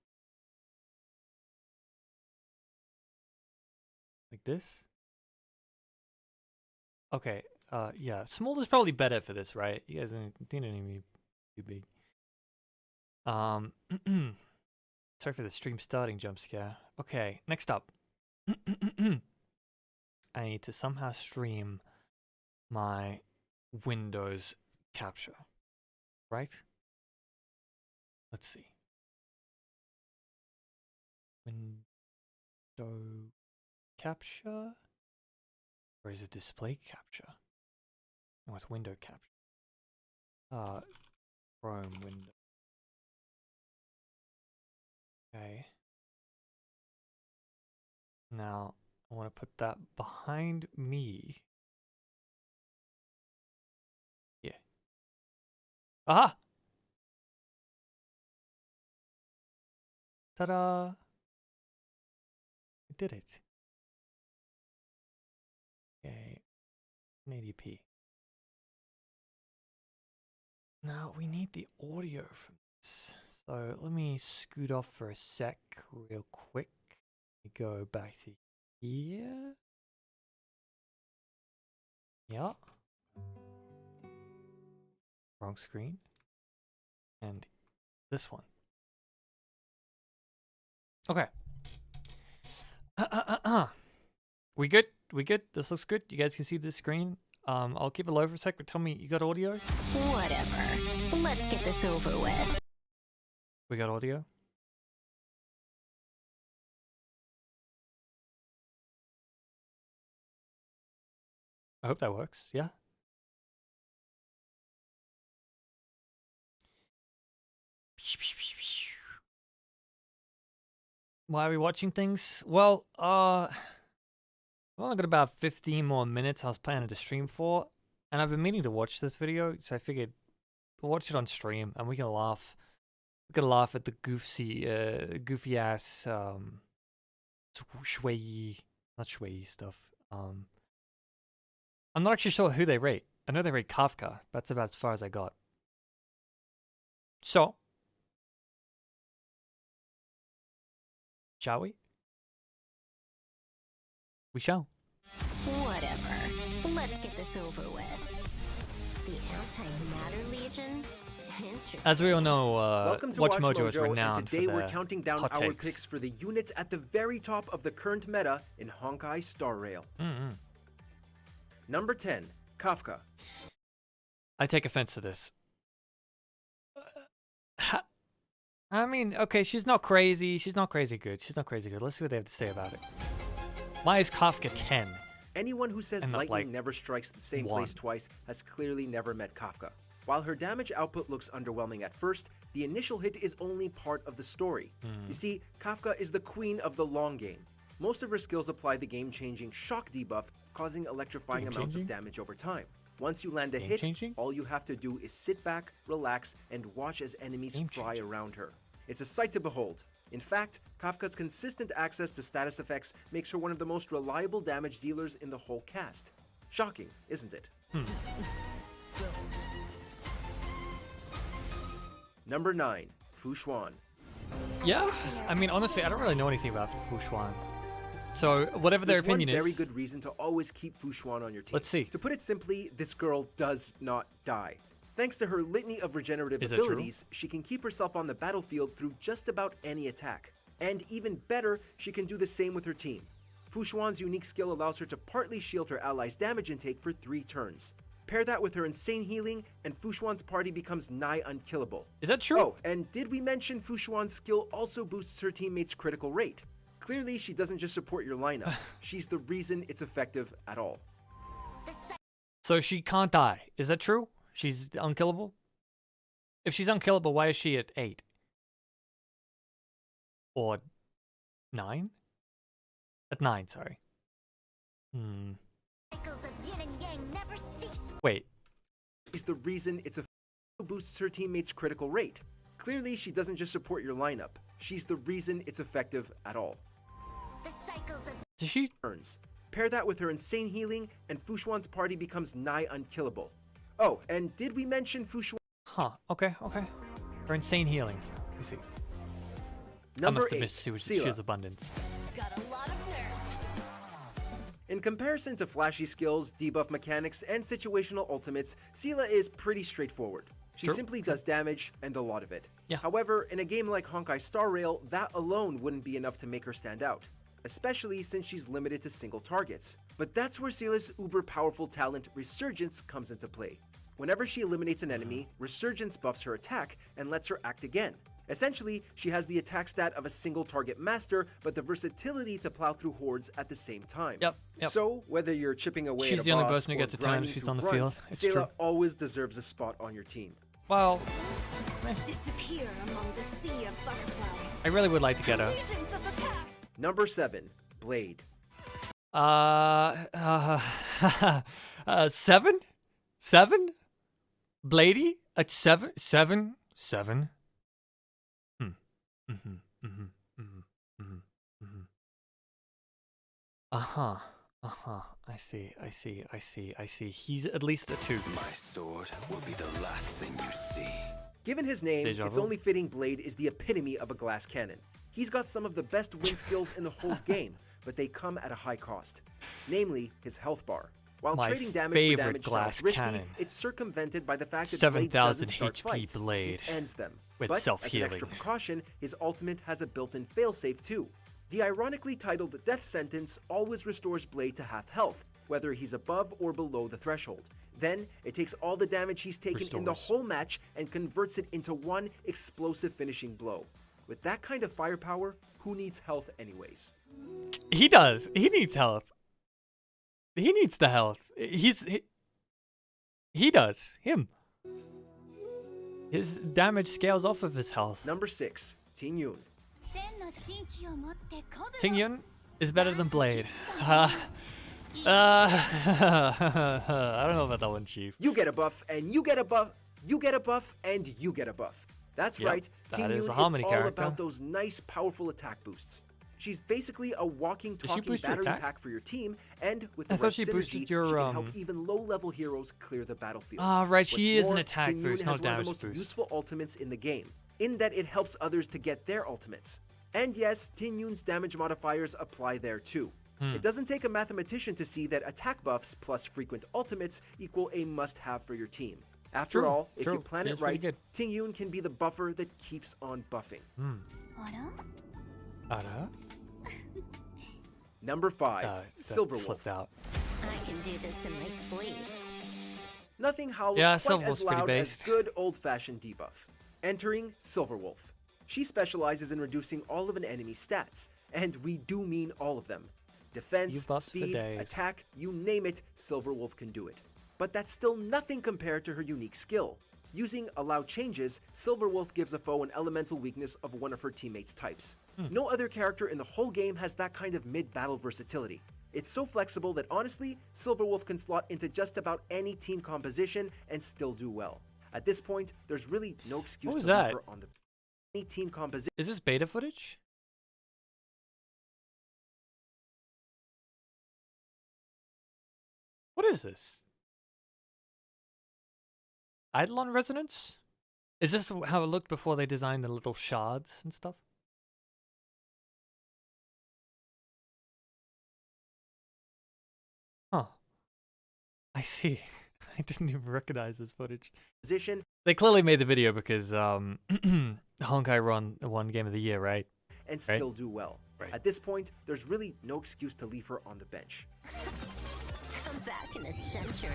Like this. Okay. Yeah. Small is probably better for this, right? You guys don't need me too big. Sorry for the stream starting jump scare. Okay, next up. I need to somehow stream my Windows capture, right? Let's see. Window capture? Or is it display capture? No, it's window capture. Chrome window. Okay. Now, I want to put that behind me. Yeah. Aha! Ta-da! I did it. Okay. 1080p. Now, we need the audio from this. So, let me scoot off for a sec real quick. Go back to here. Yeah. Wrong screen. And this one. Okay. We good? We good? This looks good. You guys can see this screen. I'll keep it low for a sec, but tell me, you got audio? Whatever. Let's get this over with. We got audio? I hope that works, yeah? Why are we watching things? Well, I've only got about 15 more minutes I was planning to stream for, and I've been meaning to watch this video, so I figured we'll watch it on stream, and we can laugh. We can laugh at the goofy ass, xueyi, not xueyi stuff. I'm not actually sure who they rate. I know they rate Kafka. That's about as far as I got. So, shall we? We shall. Whatever. Let's get this over with. The Antimatter Legion? Interesting. As we all know, Welcome to Watch Mojo is and renowned today for we're their counting down hot our takes. picks for the units at the very top of the current meta in Honkai Star Rail. Number 10, Kafka. I take offense to this. I mean, okay, she's not crazy. She's not crazy good. She's not crazy good. Let's see what they have to say about it. Why is Kafka 10? Anyone who says And not, lightning like, never strikes the same 1. place twice has clearly never met Kafka. While her damage output looks underwhelming at first, the initial hit is only part of the story. You see, Kafka is the queen of the long game. Most of her skills apply the game-changing shock debuff, causing electrifying amounts of damage over time. Once you land a hit, Game-changing? all you have to do is sit back, relax, and watch as enemies fly around her. It's a sight to behold. In fact, Kafka's consistent access to status effects makes her one of the most reliable damage dealers in the whole cast. Shocking, isn't it? Number 9, Fu Xuan. Yeah? I mean, honestly, I don't really know anything about Fu Xuan. So, whatever their There's one opinion very is... good reason to always keep Fu Xuan on your team. Let's see. To put it simply, this girl does not die. Thanks to her litany of regenerative Is that true? abilities, she can keep herself on the battlefield through just about any attack. And even better, she can do the same with her team. Fu Xuan's unique skill allows her to partly shield her allies' damage intake for 3 turns. Pair that with her insane healing, and Fu Xuan's party becomes nigh unkillable. Is that true? Oh, and did we mention Fu Xuan's skill also boosts her teammates' critical rate? Clearly, she doesn't just support your lineup. She's the reason it's effective at all. So she can't die. Is that true? She's unkillable? If she's unkillable, why is she at 8? Or 9? At 9, sorry. Cycles of yin and yang never cease. Wait. She's the reason it's effective. Boosts her teammates' critical rate. Clearly, she doesn't just support your lineup. She's the reason it's effective at all. The cycles of Does she... Turns. Pair that with her insane healing, and Fu Xuan's party becomes nigh unkillable. Oh, and did we mention Fu Xuan? Huh, okay. Her insane healing. Let me see. I Number must have 8, missed Sela. Shia's abundance. got a lot of nerve. In comparison to flashy skills, debuff mechanics, and situational ultimates, Sela is pretty straightforward. She True. simply does damage, and a lot of it. Yeah. However, in a game like Honkai Star Rail, that alone wouldn't be enough to make her stand out, especially since she's limited to single targets. But that's where Sela's uber-powerful talent, Resurgence, comes into play. Whenever she eliminates an enemy, Resurgence buffs her attack and lets her act again. Essentially, she has the attack stat of a single target master, but the versatility to plow through hordes at the same time. Yep. So, whether you're chipping away She's at a the only boss person who or gets a turn if grinding she's through on the grunts, field. It's Sela true. always deserves a spot on your team. Well, Disappear among the sea of butterflies. I really would like to get her. Legions of the past. Number 7, Blade. 7? 7? Bladey? At 7? 7? 7? I see. He's at least a 2. My sword will be the last thing you see. Given his name, Deja it's vu. only fitting Blade is the epitome of a glass cannon. He's got some of the best win skills in the whole game, but they come at a high cost. Namely, his health bar. While My trading damage for favorite damage glass sounds risky, cannon. it's circumvented by the fact that 7,000 Blade doesn't start HP fights. Blade He ends them. with But as an self-healing. extra precaution, his ultimate has a built-in failsafe too. The ironically titled Death Sentence always restores Blade to half health, whether he's above or below the threshold. Then, it takes all the damage he's taken in the Restores. whole match and converts it into one explosive finishing blow. With that kind of firepower, who needs health anyways? He does. He needs health. He needs the health. He does. Him. His damage scales off of his health. Number 6, Ting Yun. Ting Yun is better than Blade. I don't know about that one, Chief. You get a buff, and you get a buff, you get a buff, and you get a buff. That's Yep, right, that Ting Yun is is a all harmony character. about those nice, powerful attack boosts. She's basically a walking, Does she talking boost your battery attack? pack for your team, and with the I thought right she synergy, boosted your, she can help even low-level heroes clear the battlefield. Ah, right, she What's is an more, attack Ting Yun boost, has not one of the damage most boost. useful ultimates in the game, in that it helps others to get their ultimates. And yes, Ting Yun's damage modifiers apply there too. It doesn't take a mathematician to see that attack buffs plus frequent ultimates equal a must-have for your team. After True, all, if true. you plan She it is pretty right, good. Ting Yun can be the buffer that keeps on buffing. Ada? Number 5, That Silverwolf. slipped out. I can do this in my sleep. Nothing howls Yeah, quite Silverwolf's as pretty loud as based. good old-fashioned debuff. Entering Silverwolf. She specializes in reducing all of an enemy's stats, and we do mean all of them. You Defense, bust for speed, days. attack, you name it, Silverwolf can do it. But that's still nothing compared to her unique skill. Using Allow Changes, Silverwolf gives a foe an elemental weakness of one of her teammates' types. No other character in the whole game has that kind of mid-battle versatility. It's so flexible that honestly, Silverwolf can slot into just about any team composition and still do well. At this point, there's really no excuse What was to leave that? her on the any team composition. Is this beta footage? What is this? Eidolon resonance? Is this how it looked before they designed the little shards and stuff? Huh. I see. I didn't even recognize this footage. They clearly made the video because Honkai won Game of the Year, right? And still do well. Right. At this point, there's really no excuse to leave her on the bench. Come back in a century.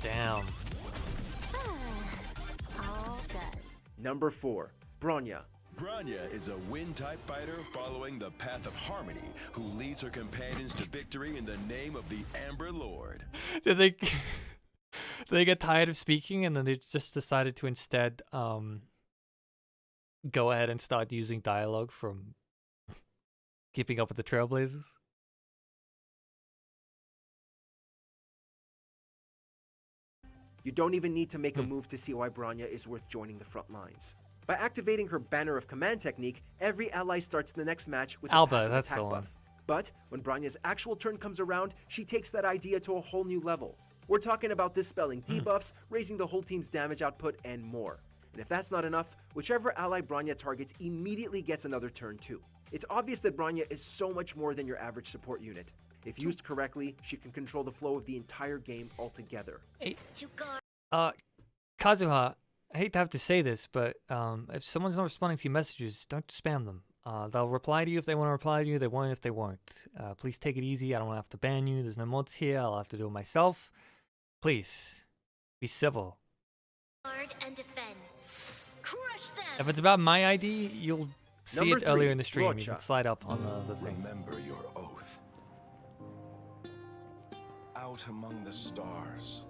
Damn. All done. Number 4, Bronya. Bronya is a wind-type fighter following the path of harmony, who leads her companions to victory in the name of the Amber Lord. Did they did they get tired of speaking and then they just decided to instead go ahead and start using dialogue from Keeping Up with the Trailblazers? You don't even need to make a move to see why Bronya is worth joining the front lines. By activating her Banner of Command technique, every ally starts the next match with a Alba, passive that's attack the one. buff. But when Bronya's actual turn comes around, she takes that idea to a whole new level. We're talking about dispelling debuffs, raising the whole team's damage output, and more. And if that's not enough, whichever ally Bronya targets immediately gets another turn too. It's obvious that Bronya is so much more than your average support unit. If used correctly, she can control the flow of the entire game altogether. Hey, Kazuha, I hate to have to say this, but if someone's not responding to your messages, don't spam them. They'll reply to you if they want to reply to you. They won't if they won't. Please take it easy. I don't have to ban you. There's no mods here. I'll have to do it myself. Please, be civil. Guard and defend. Crush them. If it's about my ID, you'll see Number it earlier 3, in the stream. You Rocha. can slide up on the thing. Remember your oath. Out among the stars.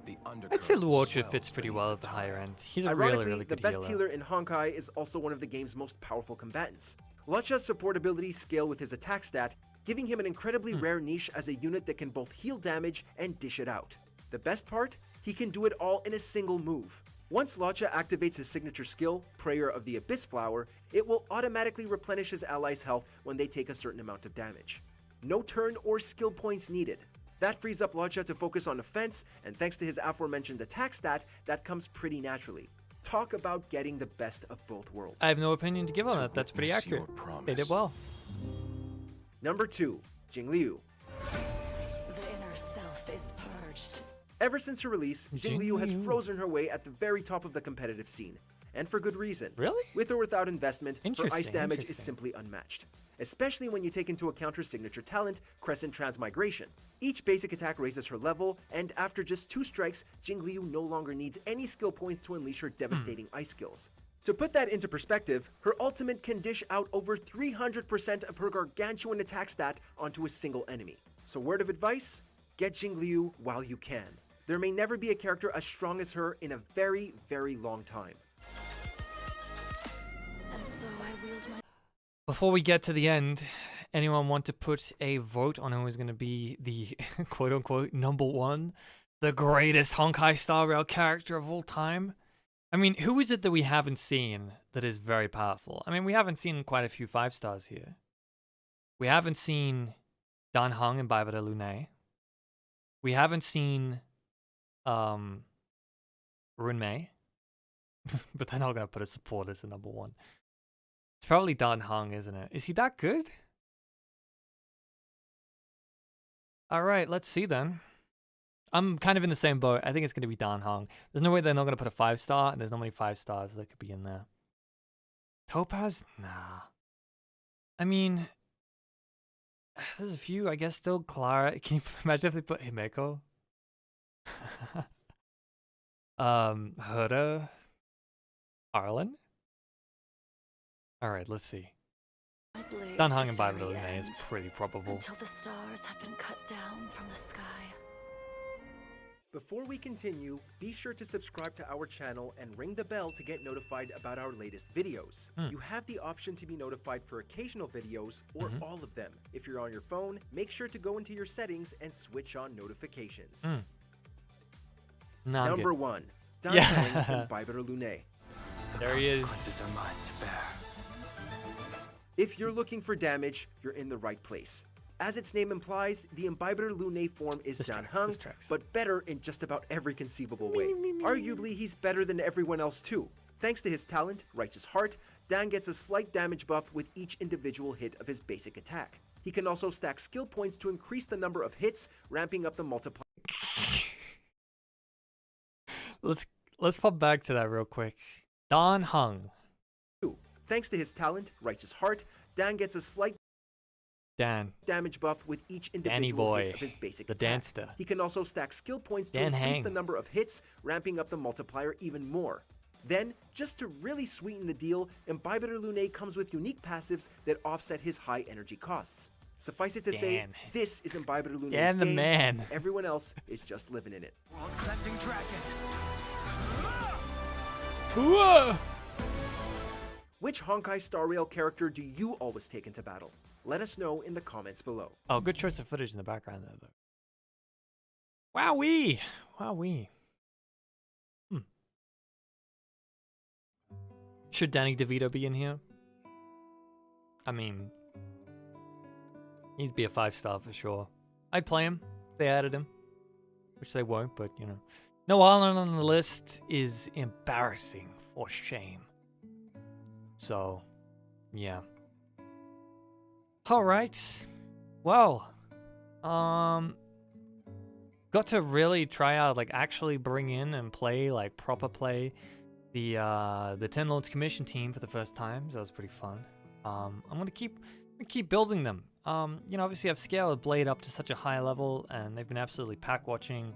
The I'd say undercurrent Luocha swells fits pretty beneath well the at the higher tide. end. He's a Ironically, really the good best healer in Honkai is also one of the game's most powerful combatants. Lucha's support abilities scale with his attack stat, giving him an incredibly rare niche as a unit that can both heal damage and dish it out. The best part? He can do it all in a single move. Once Lucha activates his signature skill, Prayer of the Abyss Flower, it will automatically replenish his allies' health when they take a certain amount of damage. No turn or skill points needed. That frees up Lucha to focus on offense, and thanks to his aforementioned attack stat, that comes pretty naturally. Talk about getting the best of both worlds. I have no opinion to give on To that. That's pretty witness accurate. your promise. They did well. Number 2, Jingliu. The inner self is purged. Ever since her release, Jingliu has Jingliu. frozen her way at the very top of the competitive scene. And for good reason. Really? With or without investment, her ice Interesting, damage is interesting. simply unmatched. Especially when you take into account her signature talent, Crescent Transmigration. Each basic attack raises her level, and after just 2 strikes, Jingliu no longer needs any skill points to unleash her devastating ice skills. To put that into perspective, her ultimate can dish out over 300% of her gargantuan attack stat onto a single enemy. So word of advice? Get Jingliu while you can. There may never be a character as strong as her in a very, very long time. And so I wield my Before we get to the end, anyone want to put a vote on who is going to be the quote-unquote #1, the greatest Honkai Star Rail character of all time? I mean, who is it that we haven't seen that is very powerful. I mean, we haven't seen quite a few 5 stars here. We haven't seen Dan Heng and Bai Lune. We haven't seen Run Mei. But they're not going to put a support as the number 1. It's probably Dan Heng, isn't it? Is he that good? Alright, let's see then. I'm kind of in the same boat. I think it's going to be Dan Heng. There's no way they're not going to put a 5 star, and there's not many 5 stars that could be in there. Topaz? Nah. I mean, there's a few, I guess, still. Clara. Can you imagine if they put Himeko? Huda? Arlen? Alright, let's see. Dan Heng and Bai Lune is pretty probable. Until the stars have been cut down from the sky. Before we continue, be sure to subscribe to our channel and ring the bell to get notified about our latest videos. You have the option to be notified for occasional videos or all of them. If you're on your phone, make sure to go into your settings and switch on notifications. No, Number 1, Dan Yeah. Heng and Bai Lune. there he is. are mine to bear. If you're looking for damage, you're in the right place. As its name implies, the Imbiber Lune form is Dan Heng, but better in just about every conceivable way. Arguably, he's better than everyone else too. Thanks to his talent, Righteous Heart, Dan gets a slight damage buff with each individual hit of his basic attack. He can also stack skill points to increase the number of hits, ramping up the multiplier. Let's pop back to that real quick. Dan Heng. Thanks to his talent, Righteous Heart, Dan gets a slight damage buff with each individual hit of his basic the attack. Danster. He can also stack skill points to Dan increase Heng. the number of hits, ramping up the multiplier even more. Then, just to really sweeten the deal, Imbiber Lune comes with unique passives that offset his high energy costs. Suffice it to say, Dan. this is Imbiber Lune's Dan the game. man. Everyone else is just living in it. World cleansing dragon. Whoa! Which Honkai Star Rail character do you always take into battle? Let us know in the comments below. Oh, good choice of footage in the background there, though. Wowee! Wowee. Should Danny DeVito be in here? I mean, he'd be a 5 star for sure. I'd play him if they added him. Which they won't, but you know. No Island on the list is embarrassing, for shame. So, yeah. Alright. Well, got to really try out, like, actually bring in and play, like, proper play the 10 Lords Commission team for the first time, so that was pretty fun. I'm gonna keep building them. You know, obviously I've scaled Blade up to such a high level, and they've been absolutely pack watching.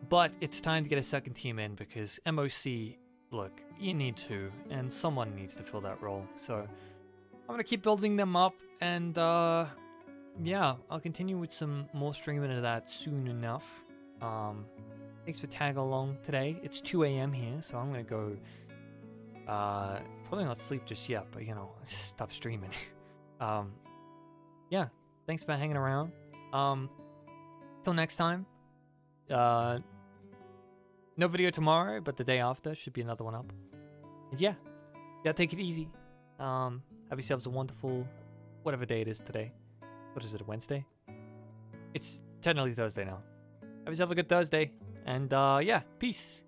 But it's time to get a second team in because MOC, look, you need to, and someone needs to fill that role. So I'm gonna keep building them up, and yeah, I'll continue with some more streaming of that soon enough. Thanks for tagging along today. It's 2 a.m. here, so I'm gonna go. Probably not sleep just yet, but you know, stop streaming. Yeah, thanks for hanging around. Till next time. No video tomorrow, but the day after should be another one up. And yeah, take it easy. Have yourselves a wonderful, whatever day it is today. What is it, a Wednesday? It's technically Thursday now. Have yourself a good Thursday, and yeah, peace.